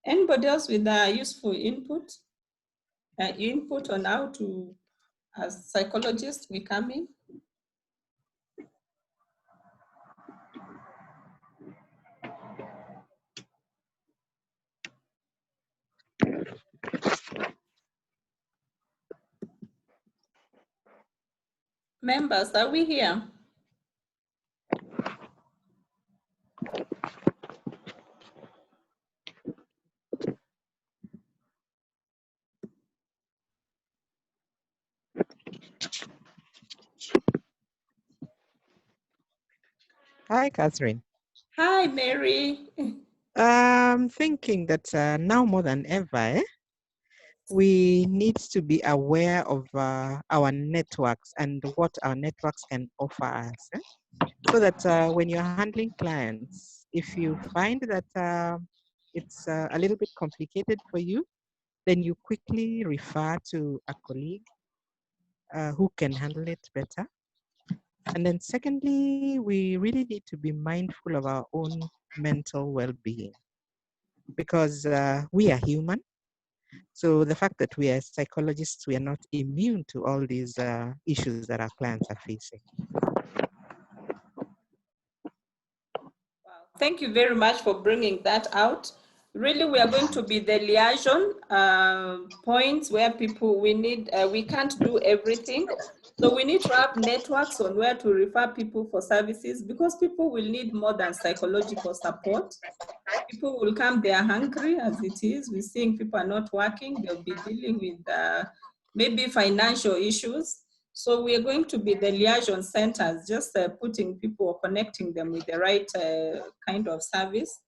Anybody else with a useful input? Input on how to, as psychologists, we come in? Members, are we here? Hi, Catherine. Hi, Mary. I'm thinking that now more than ever, we need to be aware of our networks and what our networks can offer us. So that when you're handling clients, if you find that it's a little bit complicated for you, then you quickly refer to a colleague who can handle it better. And then secondly, we really need to be mindful of our own mental well-being, because we are human. So the fact that we are psychologists, we are not immune to all these issues that our clients are facing. Thank you very much for bringing that out. Really, we are going to be the liaison points where people, we can't do everything. So we need to have networks on where to refer people for services, because people will need more than psychological support. People will come, they are hungry as it is. We're seeing people are not working. They'll be dealing with maybe financial issues. So we are going to be the liaison centers, just putting people or connecting them with the right kind of service.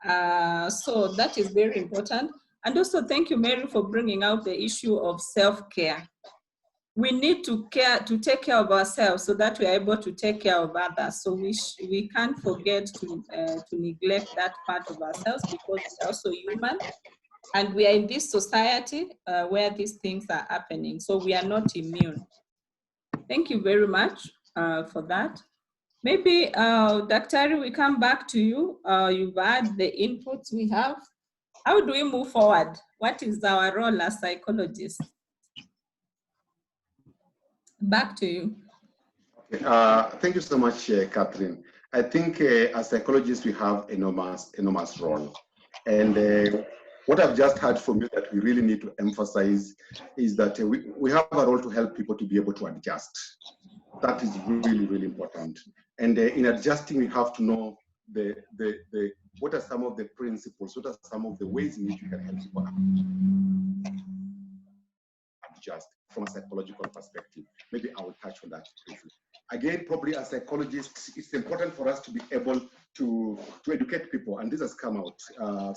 So that is very important. And also thank you, Mary, for bringing out the issue of self-care. We need to take care of ourselves so that we are able to take care of others. So we can't forget to neglect that part of ourselves, because we're also human. And we are in this society where these things are happening. So we are not immune. Thank you very much for that. Maybe, Daktari, we come back to you. You've had the inputs we have. How do we move forward? What is our role as psychologists? Back to you. Okay. Thank you so much, Catherine. I think as psychologists, we have enormous role. And what I've just heard from you that we really need to emphasize is that we have a role to help people to be able to adjust. That is really, really important. And in adjusting, we have to know what are some of the principles, what are some of the ways in which we can help people adjust from a psychological perspective. Maybe I will touch on that briefly. Again, probably as psychologists, it's important for us to be able to educate people, and this has come out,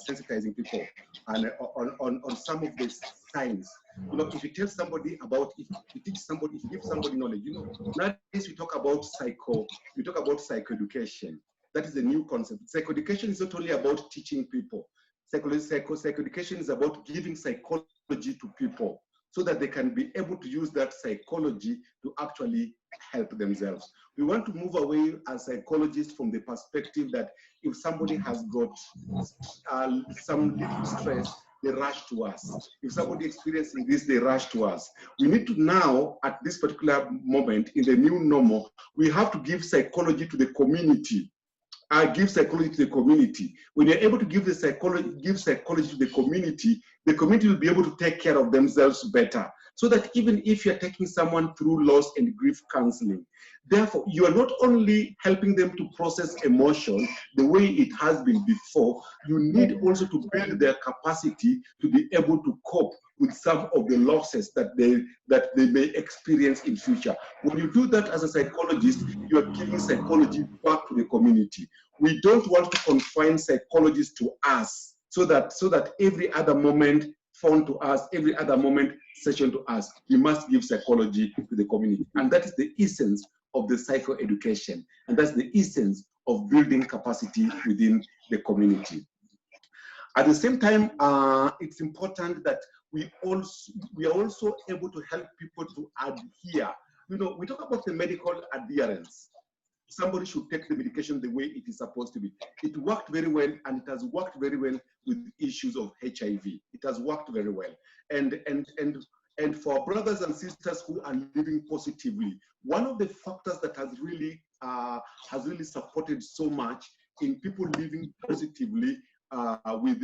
sensitizing people and on some of the signs. You know, if you tell somebody about, if you teach somebody, if you give somebody knowledge, you know, nowadays we talk about psychoeducation. That is a new concept. Psychoeducation is not only about teaching people. Psychoeducation is about giving psychology to people, so that they can be able to use that psychology to actually help themselves. We want to move away as psychologists from the perspective that if somebody has got some little stress, they rush to us. If somebody experiencing this, they rush to us. We need to now, at this particular moment, in the new normal, we have to give psychology to the community. Give psychology to the community. When you're able to give psychology to the community will be able to take care of themselves better. So that even if you're taking someone through loss and grief counseling, therefore, you are not only helping them to process emotion the way it has been before, you need also to build their capacity to be able to cope with some of the losses that they may experience in future. When you do that as a psychologist, you are giving psychology back to the community. We don't want to confine psychologists to us so that every other moment phone to us, every other moment session to us. We must give psychology to the community. And that is the essence of the psychoeducation. And that's the essence of building capacity within the community. At the same time, it's important that we are also able to help people to adhere. You know, we talk about the medical adherence. Somebody should take the medication the way it is supposed to be. It worked very well, and it has worked very well with issues of HIV. It has worked very well. And for brothers and sisters who are living positively, one of the factors that has really supported so much in people living positively with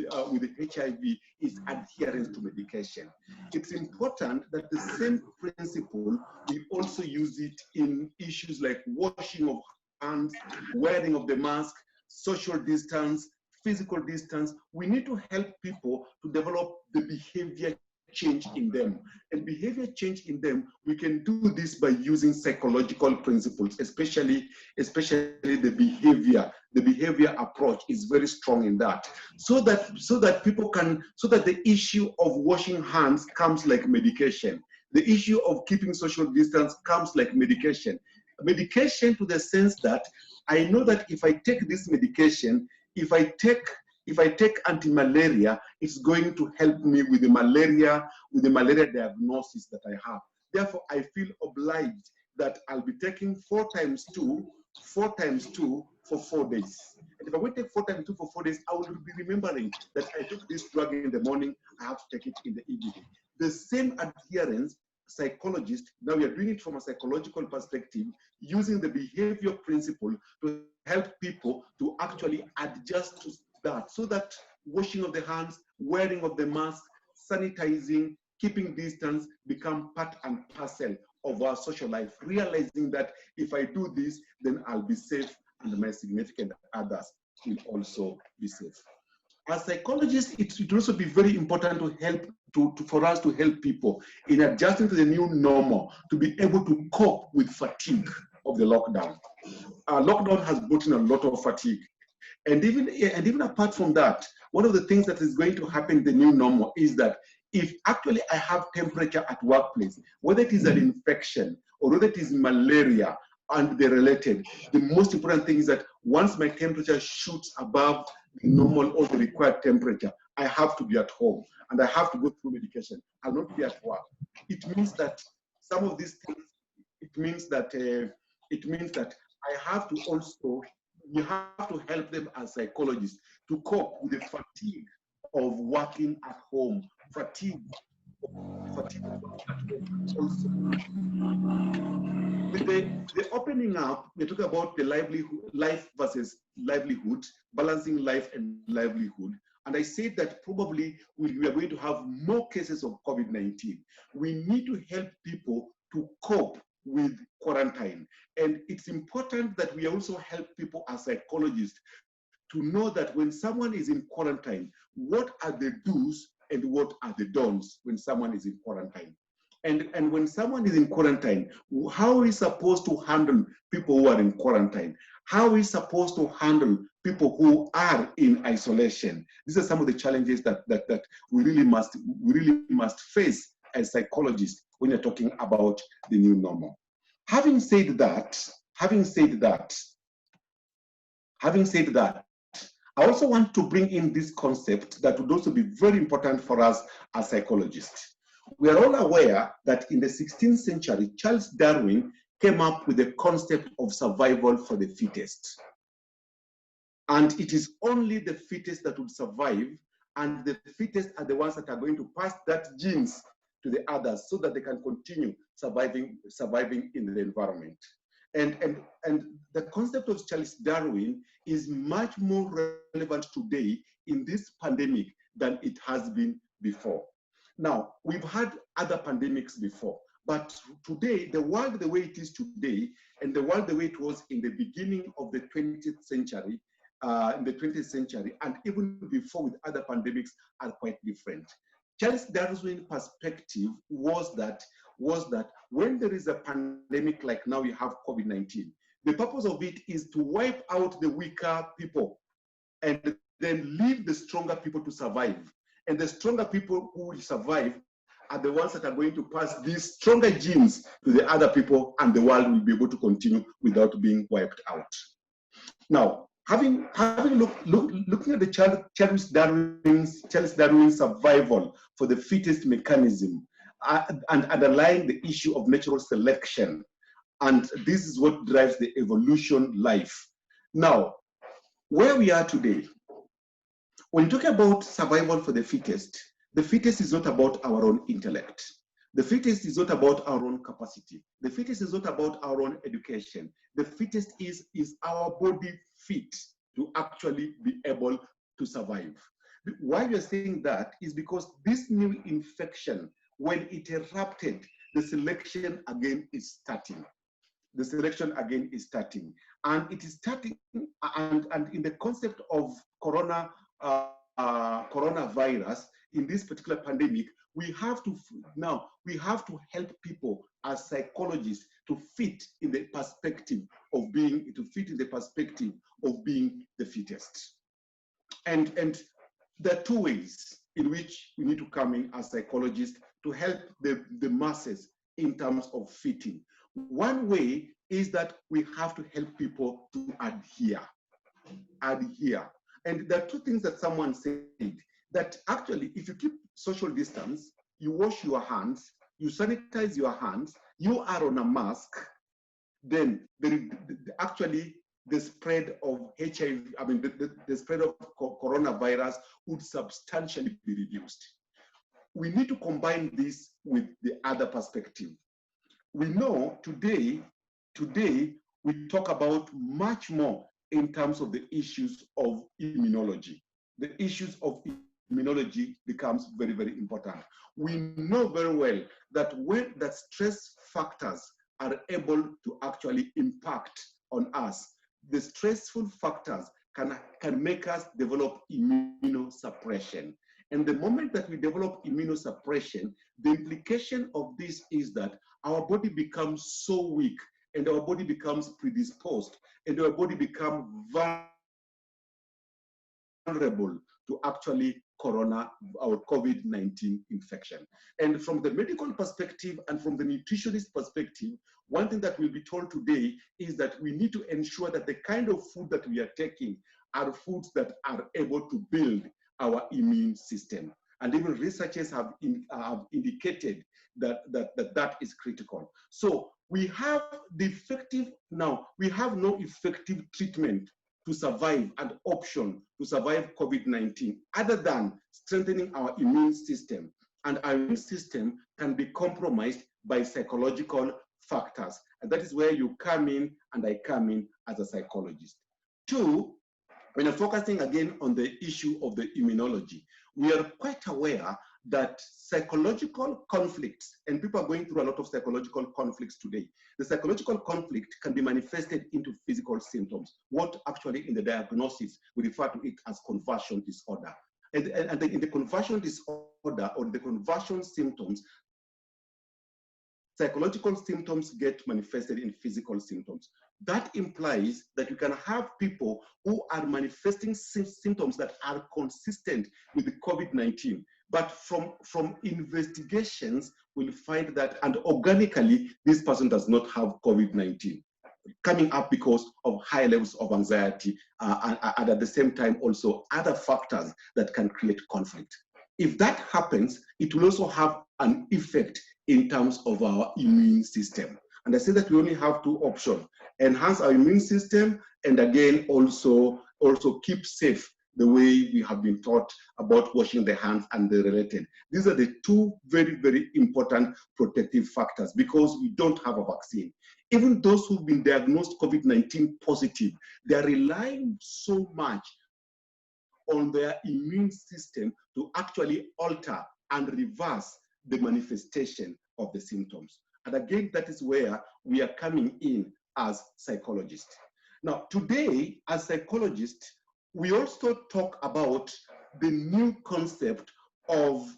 HIV is adherence to medication. It's important that the same principle, we also use it in issues like washing of hands, wearing of the mask, social distance, physical distance. We need to help people to develop the behavior change in them. And behavior change in them, we can do this by using psychological principles, especially the behavior approach is very strong in that. So that the issue of washing hands comes like medication. The issue of keeping social distance comes like medication. Medication to the sense that I know that if I take this medication, if I take anti-malaria, it's going to help me with the malaria diagnosis that I have. Therefore, I feel obliged that I'll be taking 4 times 2 for 4 days. And if I will take 4 times 2 for 4 days, I will be remembering that I took this drug in the morning, I have to take it in the evening. The same adherence, psychologists, now we are doing it from a psychological perspective, using the behavior principle to help people to actually adjust to that, so that washing of the hands, wearing of the mask, sanitizing, keeping distance become part and parcel of our social life, realizing that if I do this, then I'll be safe and my significant others will also be safe. As psychologists, it will also be very important to help for us to help people in adjusting to the new normal, to be able to cope with fatigue of the lockdown. Lockdown has brought in a lot of fatigue. And even apart from that, one of the things that is going to happen in the new normal is that if actually I have temperature at workplace, whether it is an infection or whether it is malaria and they're related, the most important thing is that once my temperature shoots above the normal or the required temperature, I have to be at home and I have to go through medication. I'll not be at work. It means that some of these things, it means that I have to also, we have to help them as psychologists to cope with the fatigue of working at home, fatigue of working at home also. With the opening up, we talk about the life versus livelihood, balancing life and livelihood. And I said that probably we are going to have more cases of COVID-19. We need to help people to cope with quarantine. And it's important that we also help people as psychologists to know that when someone is in quarantine, what are the do's and what are the don'ts when someone is in quarantine. And when someone is in quarantine, how are we supposed to handle people who are in quarantine? How are we supposed to handle people who are in isolation? These are some of the challenges that we really must face as psychologists when you're talking about the new normal. Having said that, I also want to bring in this concept that would also be very important for us as psychologists. We are all aware that in the 16th century, Charles Darwin came up with the concept of survival for the fittest. And it is only the fittest that would survive, and the fittest are the ones that are going to pass that genes to the others so that they can continue surviving in the environment. And the concept of Charles Darwin is much more relevant today in this pandemic than it has been before. Now, we've had other pandemics before, but today, the world the way it is today, and the world the way it was in the beginning of the 20th century, and even before with other pandemics are quite different. Charles Darwin's perspective was that when there is a pandemic like now you have COVID-19, the purpose of it is to wipe out the weaker people and then leave the stronger people to survive. And the stronger people who will survive are the ones that are going to pass these stronger genes to the other people, and the world will be able to continue without being wiped out. Now, looking at the Charles Darwin's survival for the fittest mechanism and underlying the issue of natural selection, and this is what drives the evolution life. Now, where we are today, when you talk about survival for the fittest is not about our own intellect. The fittest is not about our own capacity. The fittest is not about our own education. The fittest is our body fit to actually be able to survive. Why we're saying that is because this new infection, when it erupted, the selection again is starting. The selection again is starting. And it is starting, and in the concept of coronavirus, in this particular pandemic, we have to help people as psychologists to fit in the perspective of being the fittest. And there are two ways in which we need to come in as psychologists to help the masses in terms of fitting. One way is that we have to help people to adhere. And there are two things that someone said, that actually, if you keep social distance, you wash your hands, you sanitize your hands, you are on a mask, then actually the spread of HIV, the spread of coronavirus would substantially be reduced. We need to combine this with the other perspective. We know today we talk about much more in terms of the issues of immunology. The issues of immunology becomes very, very important. We know very well that when the stress factors are able to actually impact on us, the stressful factors can make us develop immunosuppression. And the moment that we develop immunosuppression, the implication of this is that our body becomes so weak, and our body becomes predisposed, and our body becomes vulnerable to actually corona or COVID-19 infection. And from the medical perspective and from the nutritionist perspective, one thing that we'll be told today is that we need to ensure that the kind of food that we are taking are foods that are able to build our immune system. And even researchers have indicated that is critical. So we have we have no effective treatment to survive and option to survive COVID-19 other than strengthening our immune system. And our immune system can be compromised by psychological factors. And that is where you come in, and I come in as a psychologist. Two, when I'm focusing again on the issue of the immunology, we are quite aware that psychological conflicts, and people are going through a lot of psychological conflicts today. The psychological conflict can be manifested into physical symptoms, what actually in the diagnosis we refer to it as conversion disorder. And in the conversion disorder or the conversion symptoms, psychological symptoms get manifested in physical symptoms. That implies that you can have people who are manifesting symptoms that are consistent with the COVID-19, but from investigations, we'll find that, and organically, this person does not have COVID-19, coming up because of high levels of anxiety, and at the same time, also other factors that can create conflict. If that happens, it will also have an effect in terms of our immune system. And I say that we only have two options: enhance our immune system, and again, also keep safe the way we have been taught about washing the hands and the related. These are the two very, very important protective factors, because we don't have a vaccine. Even those who've been diagnosed COVID-19 positive, they're relying so much on their immune system to actually alter and reverse the manifestation of the symptoms. And again, that is where we are coming in as psychologists. Now, today, as psychologists, we also talk about the new concept of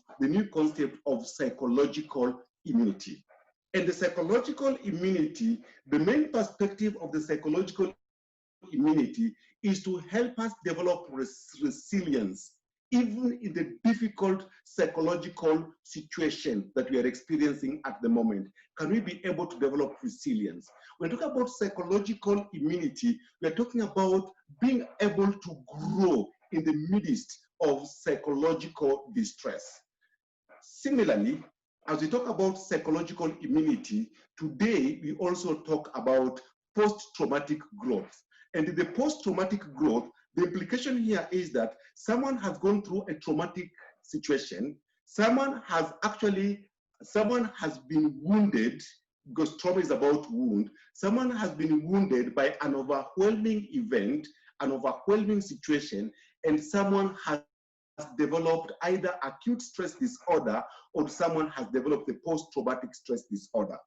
psychological immunity. And the psychological immunity, the main perspective of the psychological immunity is to help us develop resilience, even in the difficult psychological situation that we are experiencing at the moment. Can we be able to develop resilience? When we talk about psychological immunity, we are talking about being able to grow in the midst of psychological distress. Similarly, as we talk about psychological immunity, today we also talk about post-traumatic growth. And in the post-traumatic growth, the implication here is that someone has gone through a traumatic situation, someone has been wounded, because trauma is about wound. Someone has been wounded by an overwhelming event, an overwhelming situation, and someone has developed either acute stress disorder or someone has developed the post-traumatic stress disorder.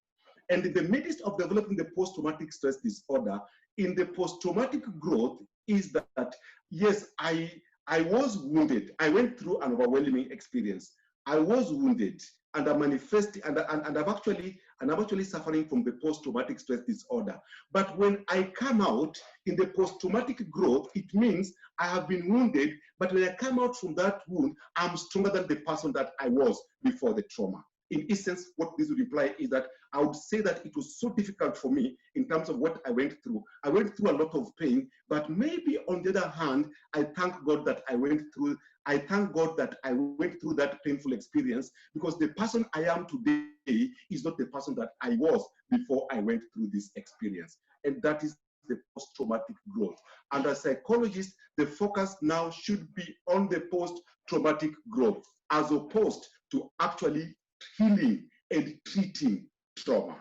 And in the midst of developing the post-traumatic stress disorder, in the post-traumatic growth is that, yes, I was wounded. I went through an overwhelming experience. I was wounded, and I'm manifesting, and I'm actually suffering from the post-traumatic stress disorder. But when I come out in the post-traumatic growth, it means I have been wounded, but when I come out from that wound, I'm stronger than the person that I was before the trauma. in essence, what this would imply is that I would say that it was so difficult for me in terms of what I went through. I went through a lot of pain, but maybe on the other hand, I thank God that I went through that painful experience, because the person I am today is not the person that I was before I went through this experience. And that is the post-traumatic growth. And as psychologists, the focus now should be on the post-traumatic growth, as opposed to actually healing and treating trauma.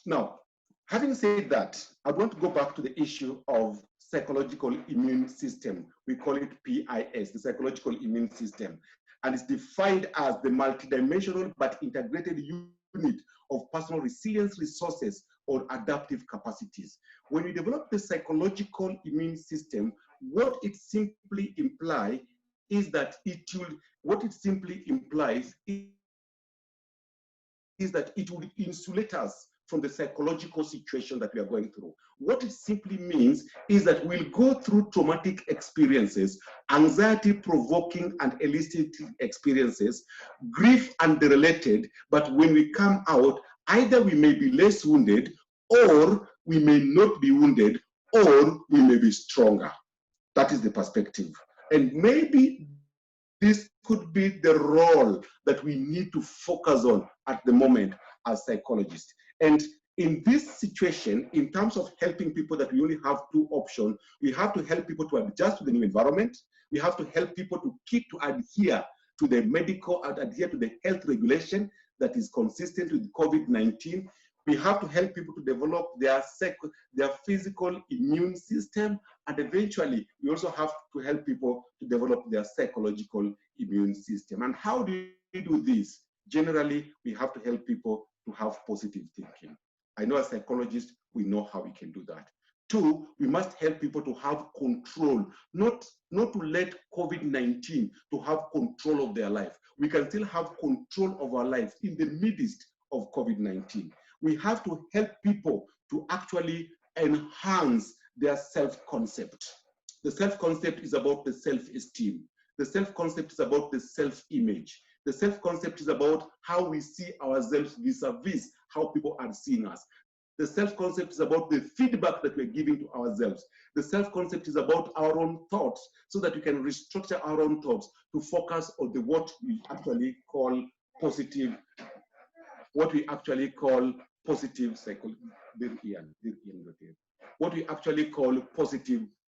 Now, having said that, I want to go back to the issue of psychological immune system. We call it PIS, the psychological immune system. And it's defined as the multidimensional but integrated unit of personal resilience resources or adaptive capacities. When we develop the psychological immune system, what it simply implies is that it will insulate us from the psychological situation that we are going through. What it simply means is that we'll go through traumatic experiences, anxiety-provoking and eliciting experiences, grief and the related, but when we come out, either we may be less wounded, or we may not be wounded, or we may be stronger. That is the perspective. And maybe this could be the role that we need to focus on at the moment as psychologists. And in this situation, in terms of helping people, that we only have two options. We have to help people to adjust to the new environment. We have to help people to adhere to the adhere to the health regulation that is consistent with COVID-19. We have to help people to develop their physical immune system, and eventually we also have to help people to develop their psychological immune system. And how do we do this? Generally, we have to help people to have positive thinking. I know as psychologists, we know how we can do that. Two, we must help people to have control, not to let COVID-19 to have control of their life. We can still have control of our life in the midst of COVID-19. We have to help people to actually enhance their self-concept. The self-concept is about the self-esteem. The self-concept is about the self-image. The self-concept is about how we see ourselves vis-a-vis how people are seeing us. The self-concept is about the feedback that we're giving to ourselves. The self-concept is about our own thoughts, so that we can restructure our own thoughts to focus on what we actually call positive psychology. What we actually call positive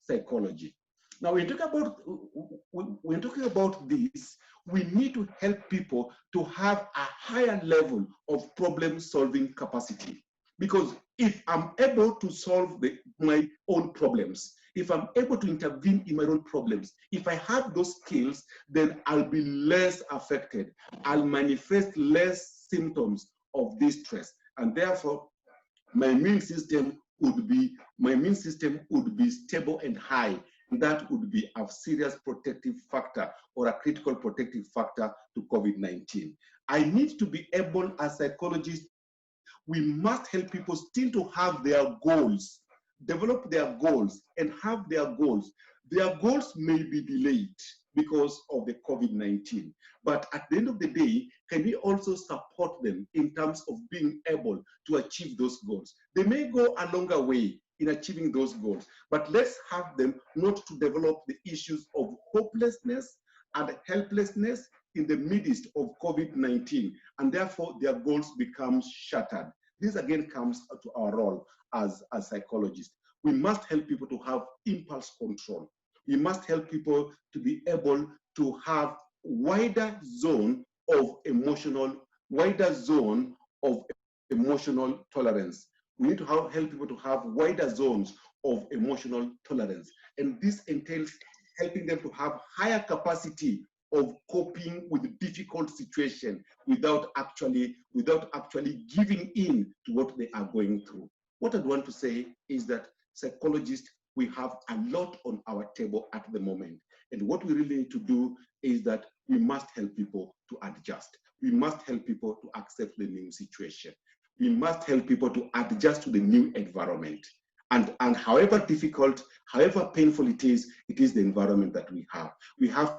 psychology. Now, when talking about this, we need to help people to have a higher level of problem-solving capacity. Because if I'm able to solve my own problems, if I'm able to intervene in my own problems, if I have those skills, then I'll be less affected. I'll manifest less symptoms of distress, and therefore my immune system would be stable and high. That would be a serious protective factor, or a critical protective factor to COVID-19. I need to be able, as psychologists, we must help people still to have their goals, develop their goals and have their goals. Their goals may be delayed because of the COVID-19, but at the end of the day, can we also support them in terms of being able to achieve those goals? They may go a longer way in achieving those goals, but let's have them not to develop the issues of hopelessness and helplessness in the midst of COVID-19, and therefore their goals become shattered. This again comes to our role as psychologists. We must help people to have impulse control. We must help people to be able to have wider zone of emotional tolerance. We need to help people to have wider zones of emotional tolerance. And this entails helping them to have higher capacity of coping with difficult situations without actually giving in to what they are going through. What I want to say is that psychologists, we have a lot on our table at the moment. And what we really need to do is that we must help people to adjust. We must help people to accept the new situation. We must help people to adjust to the new environment. And however difficult, however painful it is the environment that we have. We have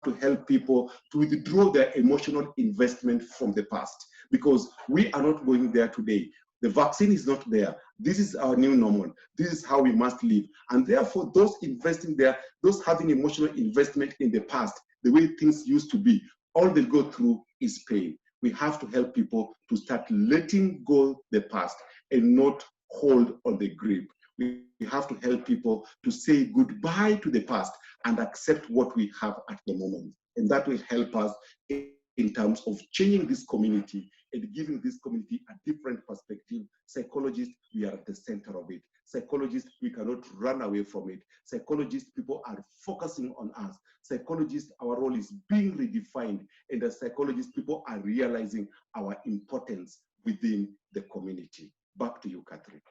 to help people to withdraw their emotional investment from the past, because we are not going there today. The vaccine is not there. This is our new normal. This is how we must live. And therefore, those investing there, those having emotional investment in the past, the way things used to be, all they go through is pain. We have to help people to start letting go the past and not hold on the grip. We have to help people to say goodbye to the past and accept what we have at the moment. And that will help us in terms of changing this community and giving this community a different perspective. Psychologists, we are at the center of it. Psychologists, we cannot run away from it. Psychologists, people are focusing on us. Psychologists, our role is being redefined. And as psychologists, people are realizing our importance within the community. Back to you, Catherine.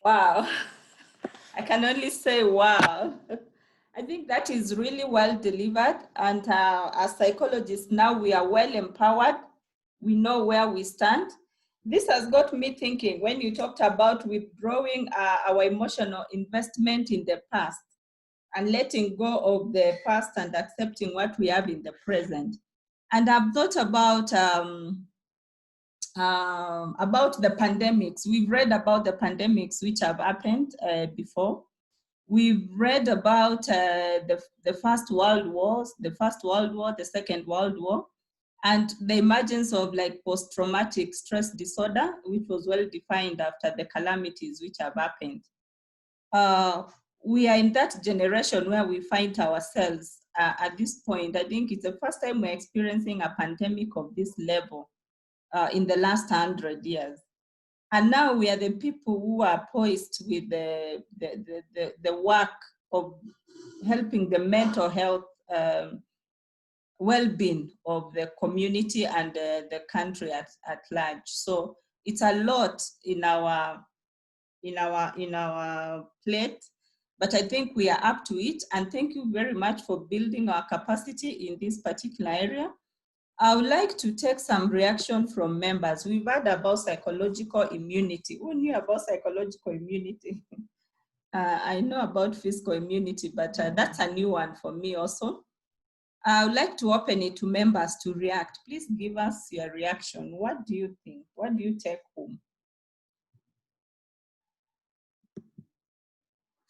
Wow. I can only say wow. I think that is really well delivered. And as psychologists now, we are well empowered. We know where we stand. This has got me thinking when you talked about withdrawing our emotional investment in the past and letting go of the past and accepting what we have in the present. And I've thought about the pandemics. We've read about the pandemics which have happened before. We've read about the First World Wars, the Second World War, and the emergence of like post-traumatic stress disorder, which was well defined after the calamities which have happened. We are in that generation where we find ourselves at this point. I think it's the first time we're experiencing a pandemic of this level in the last 100 years. And now we are the people who are poised with the work of helping the mental health well-being of the community and the country at large. So it's a lot in our plate, but I think we are up to it. And thank you very much for building our capacity in this particular area. I would like to take some reaction from members. We've heard about psychological immunity. Who knew about psychological immunity? I know about physical immunity, but that's a new one for me also. I would like to open it to members to react. Please give us your reaction. What do you think? What do you take home?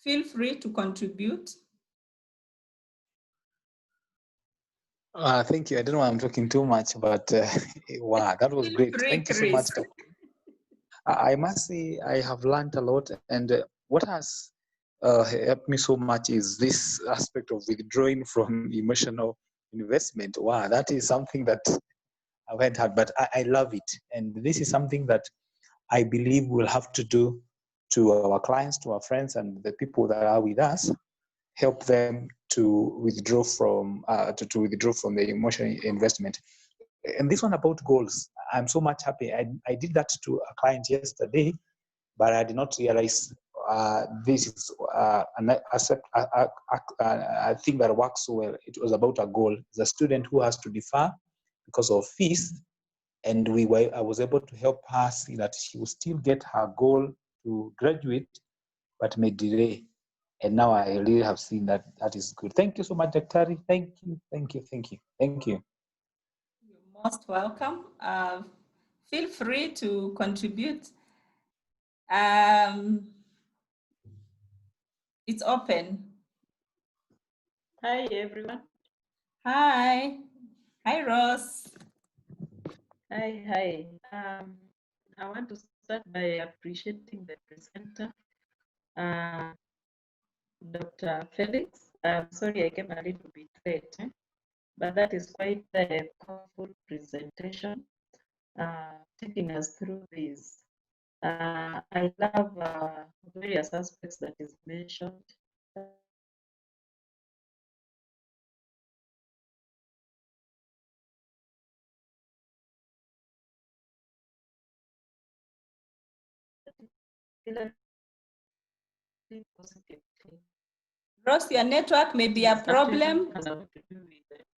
Feel free to contribute. Thank you. I don't know why I'm talking too much, but wow, that was great. Thank you so much. I must say I have learned a lot, and what has helped me so much is this aspect of withdrawing from emotional investment. Wow, that is something that I've had, but I love it. And this is something that I believe we'll have to do to our clients, to our friends, and the people that are with us, help them to withdraw from the emotional investment. And this one about goals, I'm so much happy. I did that to a client yesterday, but I did not realize this is a thing that works so well. It was about a goal. The student who has to defer because of fees, and I was able to help her see that she will still get her goal to graduate, but may delay. And now I really have seen that that is good. Thank you so much, Daktari. Thank you. You're most welcome. Feel free to contribute. It's open. Hi, everyone. Hi. Hi, Ross. Hi. I want to start by appreciating the presenter, Dr. Felix. I'm sorry I came a little bit late, but that is quite a powerful presentation, taking us through this. I love various aspects that is mentioned. Ross, your network may be a problem.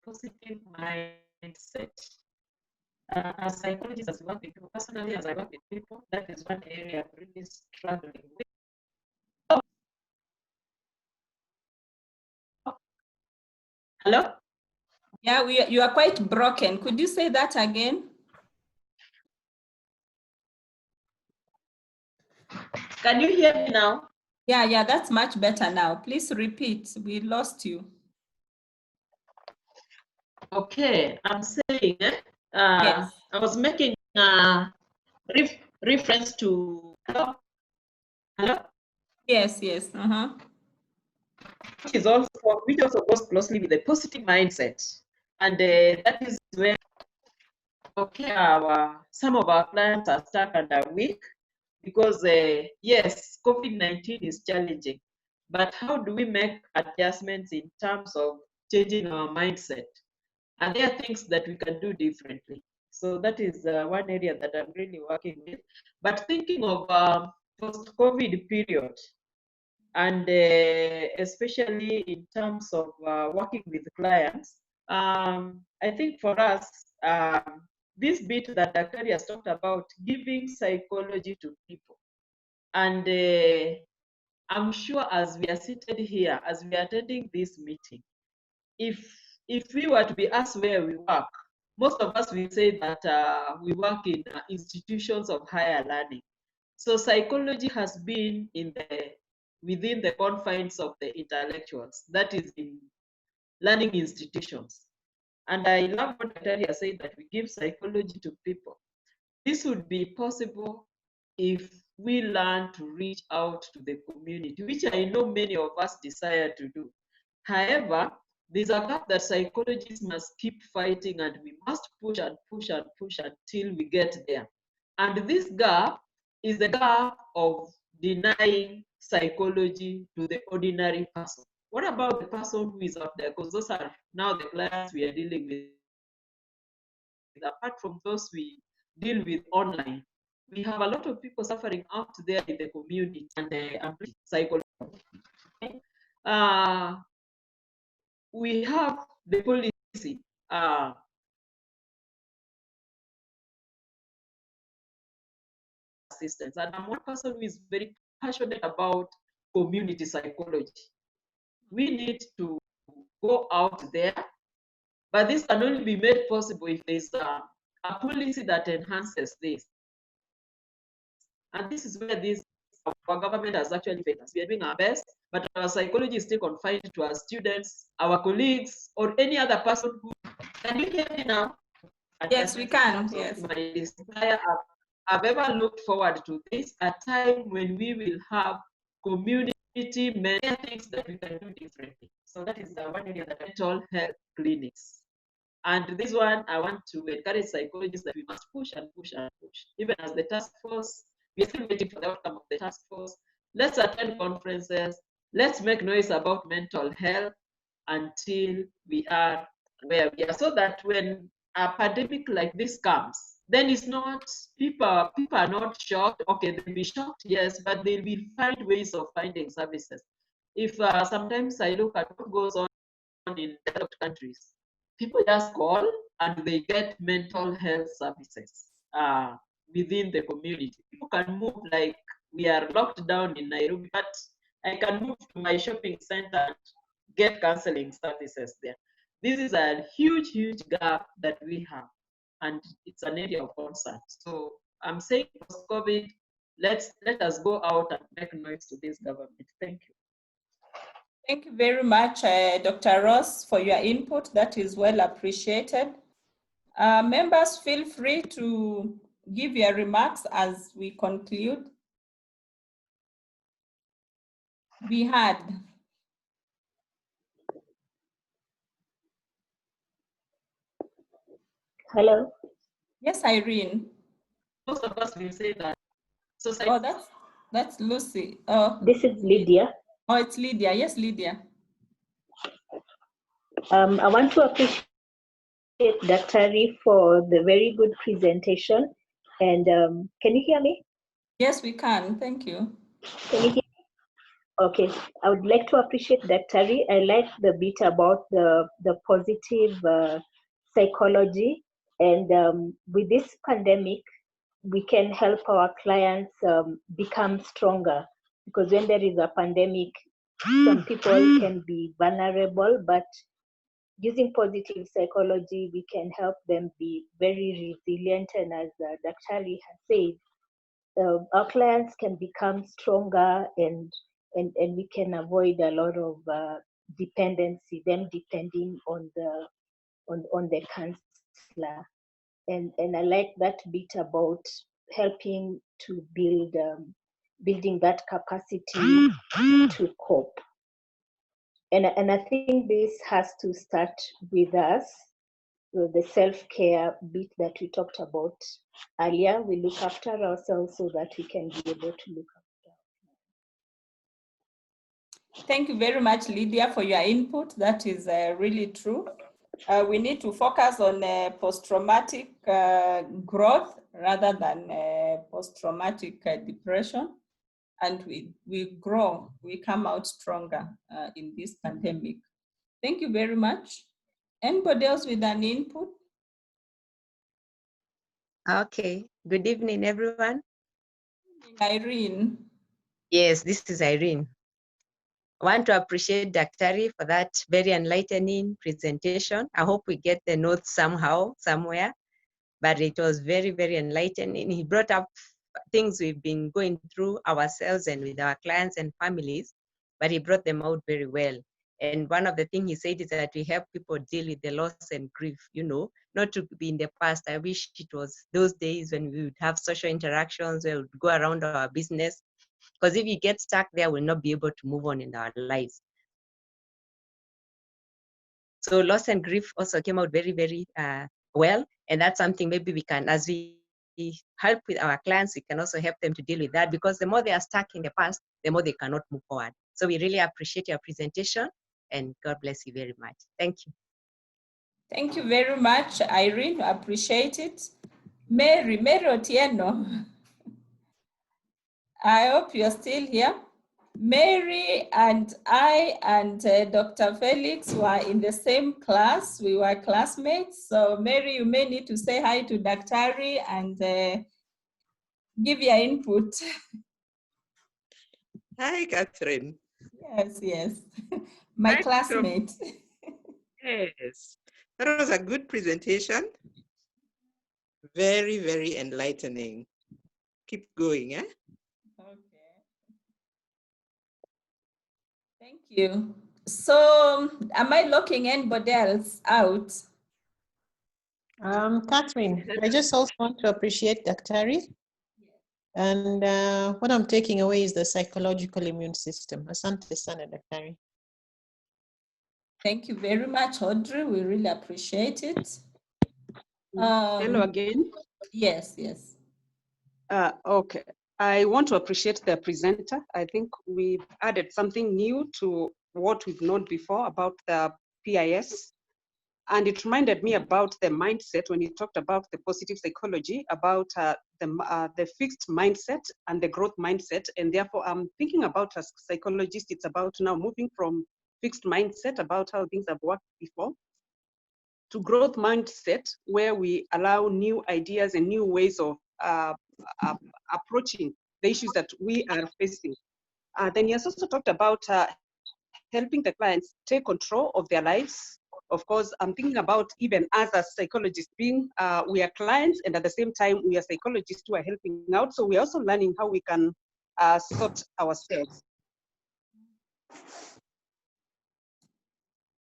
Positive mindset. As psychologists, as I work with people, personally, as I work with people, that is one area I'm really struggling with. Hello? Yeah, you are quite broken. Could you say that again? Can you hear me now? Yeah, that's much better now. Please repeat. We lost you. Okay, I'm saying, Yes. I was making reference to, hello? Yes. Which also goes closely with the positive mindset. And that is where, okay, some of our clients are stuck and are weak because, yes, COVID-19 is challenging, but how do we make adjustments in terms of changing our mindset? And there are things that we can do differently. So that is one area that I'm really working with. But thinking of post-COVID period, and especially in terms of working with clients, I think for us, this bit that Daktari has talked about, giving psychology to people. And I'm sure as we are seated here, as we are attending this meeting, if we were to be asked where we work, most of us will say that we work in institutions of higher learning. So psychology has been within the confines of the intellectuals, that is in learning institutions. And I love what Daktari has said, that we give psychology to people. This would be possible if we learn to reach out to the community, which I know many of us desire to do. However, there's a gap that psychologists must keep fighting, and we must push and push and push until we get there. And this gap is the gap of denying psychology to the ordinary person. What about the person who is out there? Because those are now the clients we are dealing with. Apart from those we deal with online, we have a lot of people suffering out there in the community, and psychology. We have the policy. Assistance, and I'm one person who is very passionate about community psychology. We need to go out there, but this can only be made possible if there's a policy that enhances this. And this is where our government has actually failed us. We are doing our best, but our psychology is still confined to our students, our colleagues, or any other person who. Can you hear me now? Yes, we can. Yes. My desire, I've ever looked forward to this, a time when we will have community many things that we can do differently. So that is the one area, the mental health clinics. And this one, I want to encourage psychologists that we must push and push and push. Even as the task force, we are still waiting for the outcome of the task force. Let's attend conferences. Let's make noise about mental health until we are where we are, so that when a pandemic like this comes, then it's not, people are not shocked. Okay, they'll be shocked, yes, but they will find ways of finding services. If sometimes I look at what goes on in developed countries, people just call and they get mental health services within the community. People can move, like we are locked down in Nairobi, but I can move to my shopping center and get counseling services there. This is a huge, huge gap that we have, and it's an area of concern. So I'm saying post-COVID, let us go out and make noise to this government. Thank you. Thank you very much, Dr. Ross, for your input. That is well appreciated. Members, feel free to give your remarks as we conclude. We had. Hello. Yes, Irene. Most of us will say that. So oh, that's Lucy. Oh, this is Lydia. Oh, it's Lydia. Yes, Lydia. I want to appreciate Daktari for the very good presentation. And can you hear me? Yes, we can. Thank you. Can you hear me? Okay. I would like to appreciate Daktari. I like the bit about the positive psychology. And with this pandemic, we can help our clients become stronger. Because when there is a pandemic, some people can be vulnerable, but using positive psychology, we can help them be very resilient. And as Dr. Ali has said, our clients can become stronger, and we can avoid a lot of dependency, them depending on the counselor. And I like that bit about helping to building that capacity to cope. And I think this has to start with us, with the self-care bit that we talked about earlier. We look after ourselves so that we can be able to look after. Thank you very much, Lydia, for your input. That is really true. We need to focus on post-traumatic growth rather than post-traumatic depression. And we grow, we come out stronger in this pandemic. Thank you very much. Anybody else with an input? Okay, good evening, everyone. Irene. Yes, this is Irene. I want to appreciate Daktari for that very enlightening presentation. I hope we get the notes somehow, somewhere, but it was very, very enlightening. He brought up things we've been going through ourselves and with our clients and families, but he brought them out very well. And one of the things he said is that we help people deal with the loss and grief, you know, not to be in the past. I wish it was those days when we would have social interactions, where we would go around our business, because if you get stuck there, we'll not be able to move on in our lives. So loss and grief also came out very, very well. And that's something maybe we can, as we help with our clients, we can also help them to deal with that, because the more they are stuck in the past, the more they cannot move forward. So we really appreciate your presentation, and God bless you very much. Thank you. Thank you very much, Irene. I appreciate it. Mary Otieno. I hope you're still here. Mary and I and Dr. Felix were in the same class. We were classmates. So Mary, you may need to say hi to Daktari and give your input. Hi, Catherine. Yes. My classmate. Yes, that was a good presentation. Very, very enlightening. Keep going, eh? Okay. Thank you. So, am I locking anybody else out? Catherine, I just also want to appreciate Daktari. And what I'm taking away is the psychological immune system. Asante sana, Daktari. Thank you very much, Audrey. We really appreciate it. Hello again. Yes. Okay. I want to appreciate the presenter. I think we've added something new to what we've known before about the PIS. And it reminded me about the mindset when he talked about the positive psychology, about the fixed mindset and the growth mindset. And therefore, I'm thinking about, as a psychologist, it's about now moving from fixed mindset about how things have worked before to growth mindset, where we allow new ideas and new ways of approaching the issues that we are facing. Then he has also talked about helping the clients take control of their lives. Of course, I'm thinking about even as a psychologist being, we are clients, and at the same time, we are psychologists who are helping out. So we're also learning how we can sort ourselves.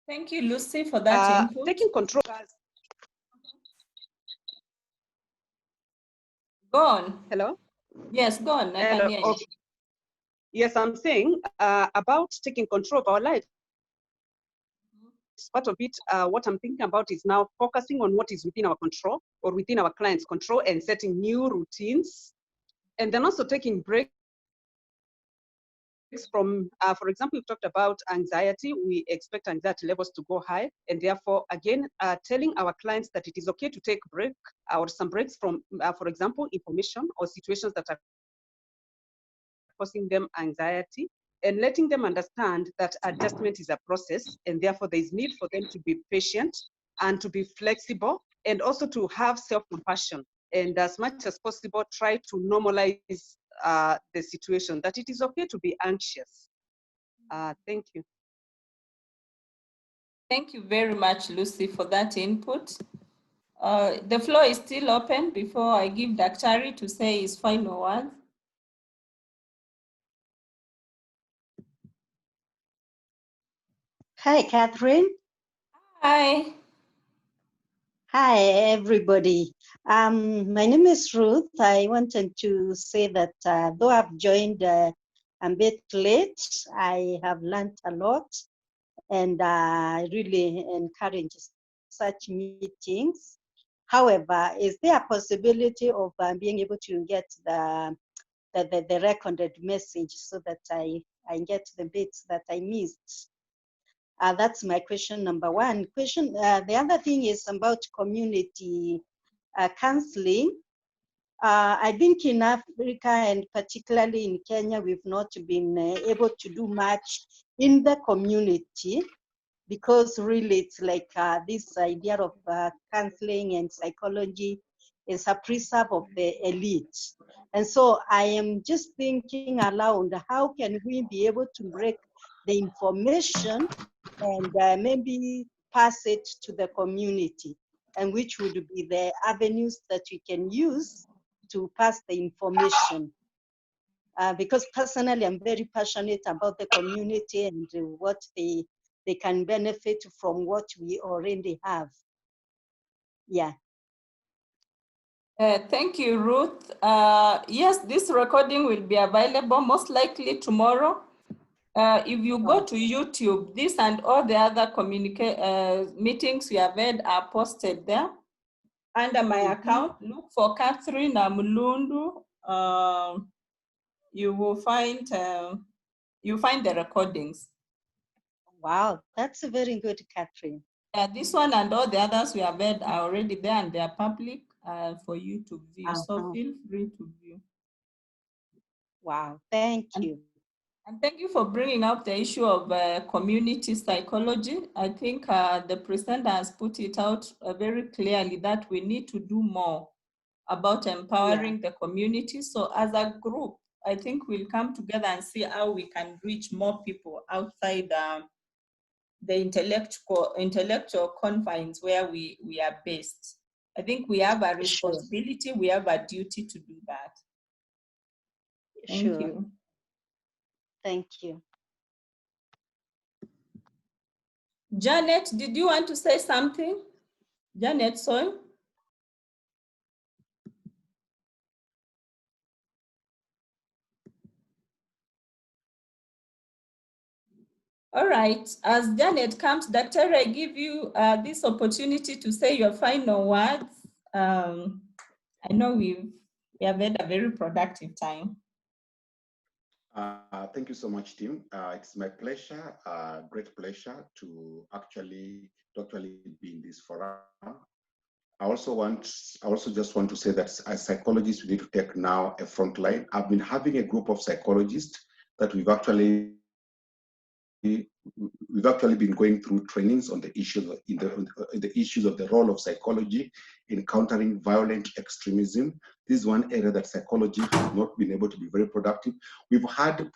Thank you, Lucy, for that input. Taking control. Go on. Hello? Yes, go on. I can hear you. Yes, I'm saying about taking control of our lives. Part of it, what I'm thinking about is now focusing on what is within our control or within our client's control and setting new routines. And then also taking breaks from, for example, we've talked about anxiety. We expect anxiety levels to go high. And therefore, again, telling our clients that it is okay to take a break or some breaks from, for example, information or situations that are causing them anxiety, and letting them understand that adjustment is a process, and therefore there is need for them to be patient and to be flexible, and also to have self-compassion, and as much as possible try to normalize the situation, that it is okay to be anxious. Thank you. Thank you very much, Lucy, for that input. The floor is still open before I give Daktari to say his final words. Hi, Catherine. Hi. Hi, everybody. My name is Ruth. I wanted to say that though I've joined a bit late, I have learned a lot, and I really encourage such meetings. However, is there a possibility of being able to get the recorded message so that I get the bits that I missed? That's my question number one. The other thing is about community counseling. I think in Africa and particularly in Kenya, we've not been able to do much in the community, because really it's like this idea of counseling and psychology is a preserve of the elite. And so I am just thinking aloud, how can we be able to break the information and maybe pass it to the community, and which would be the avenues that we can use to pass the information. Because personally, I'm very passionate about the community and what they can benefit from what we already have. Yeah. Thank you, Ruth. Yes, this recording will be available most likely tomorrow. If you go to YouTube, this and all the other meetings we have had are posted there. Under my account, look for Catherine Mulundu. You will find the recordings. Wow, that's a very good, Catherine. This one and all the others we have had are already there, and they are public for you to view. So feel free to view. Wow, thank you. And thank you for bringing up the issue of community psychology. I think the presenter has put it out very clearly that we need to do more about empowering the community. So as a group, I think we'll come together and see how we can reach more people outside the intellectual confines where we are based. I think we have a responsibility, we have a duty to do that. Thank you. Thank you. Janet, did you want to say something? Janet Soy? All right, as Janet comes, Dr. I give you this opportunity to say your final words. I know we have had a very productive time. Thank you so much, Tim. It's my pleasure, great pleasure to actually be in this forum. I also just want to say that as psychologists, we need to take now a front line. I've been having a group of psychologists that we've actually been going through trainings on the issues of the role of psychology in countering violent extremism. This is one area that psychology has not been able to be very productive. We've had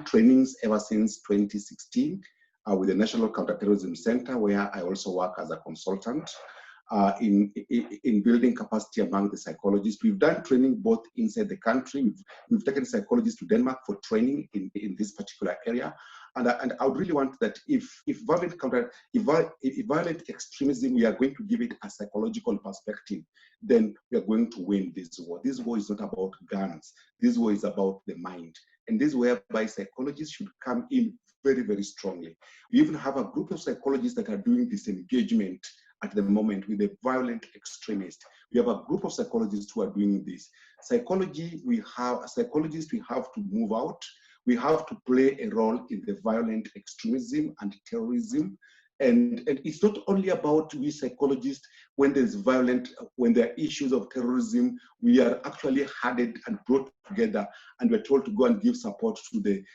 trainings ever since 2016 with the National Counterterrorism Center, where I also work as a consultant in building capacity among the psychologists. We've done training both inside the country. We've taken psychologists to Denmark for training in this particular area. And I would really want that if violent extremism, we are going to give it a psychological perspective, then we are going to win this war. This war is not about guns. This war is about the mind. And this is whereby psychologists should come in very, very strongly. We even have a group of psychologists that are doing this engagement at the moment with the violent extremists. We have a group of psychologists who are doing this. Psychologists, we have to move out. We have to play a role in the violent extremism and terrorism. And it's not only about we psychologists, when there are issues of terrorism, we are actually hardened and brought together, and we're told to go and give support to the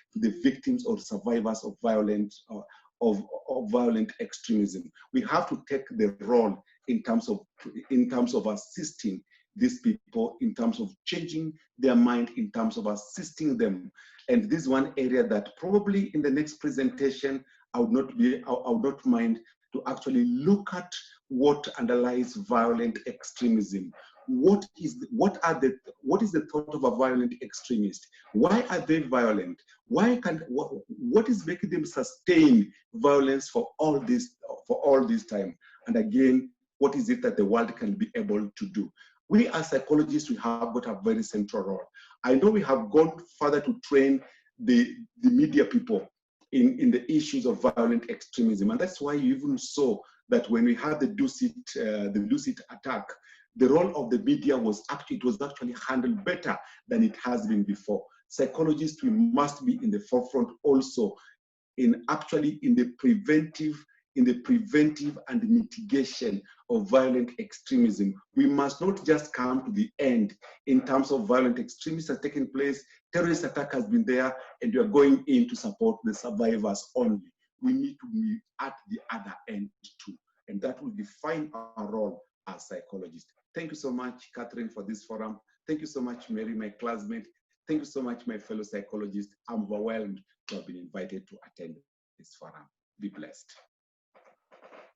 victims or survivors of violent extremism. We have to take the role in terms of assisting these people, in terms of changing their mind, in terms of assisting them. And this is one area that probably in the next presentation, I would not mind to actually look at what underlies violent extremism. What is the thought of a violent extremist? Why are they violent? What is making them sustain violence for all this time? And again, what is it that the world can be able to do? We as psychologists, we have got a very central role. I know we have gone further to train the media people in the issues of violent extremism. And that's why you even saw that when we had the Dusit attack, the role of the media was actually handled better than it has been before. Psychologists, we must be in the forefront also in the preventive and mitigation of violent extremism. We must not just come to the end in terms of violent extremism has taken place, terrorist attack has been there, and we are going in to support the survivors only. We need to be at the other end too, and that will define our role as psychologists. Thank you so much, Catherine, for this forum. Thank you so much, Mary, my classmate. Thank you so much, my fellow psychologists. I'm overwhelmed to have been invited to attend this forum. Be blessed.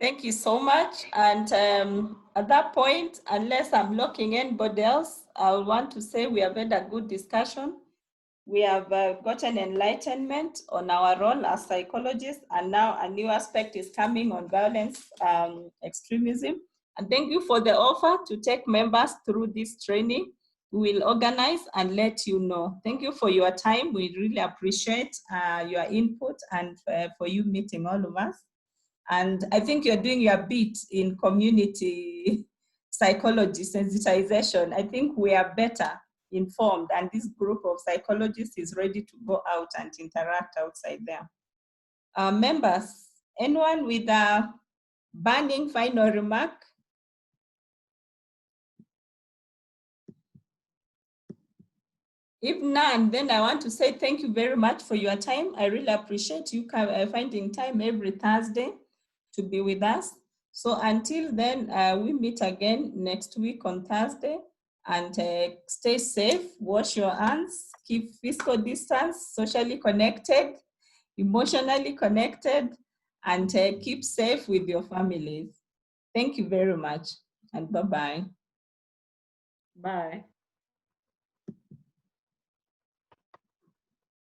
Thank you so much. And at that point, unless I'm locking anybody else, I want to say we have had a good discussion. We have gotten enlightenment on our role as psychologists, and now a new aspect is coming on violence extremism. And thank you for the offer to take members through this training. We will organize and let you know. Thank you for your time. We really appreciate your input and for you meeting all of us. And I think you're doing your bit in community psychology sensitization. I think we are better informed, and this group of psychologists is ready to go out and interact outside there. Members, anyone with a burning final remark? If none, then I want to say thank you very much for your time. I really appreciate you finding time every Thursday to be with us. So until then, we meet again next week on Thursday, and stay safe, wash your hands, keep physical distance, socially connected, emotionally connected, and keep safe with your families. Thank you very much, and bye-bye. Bye.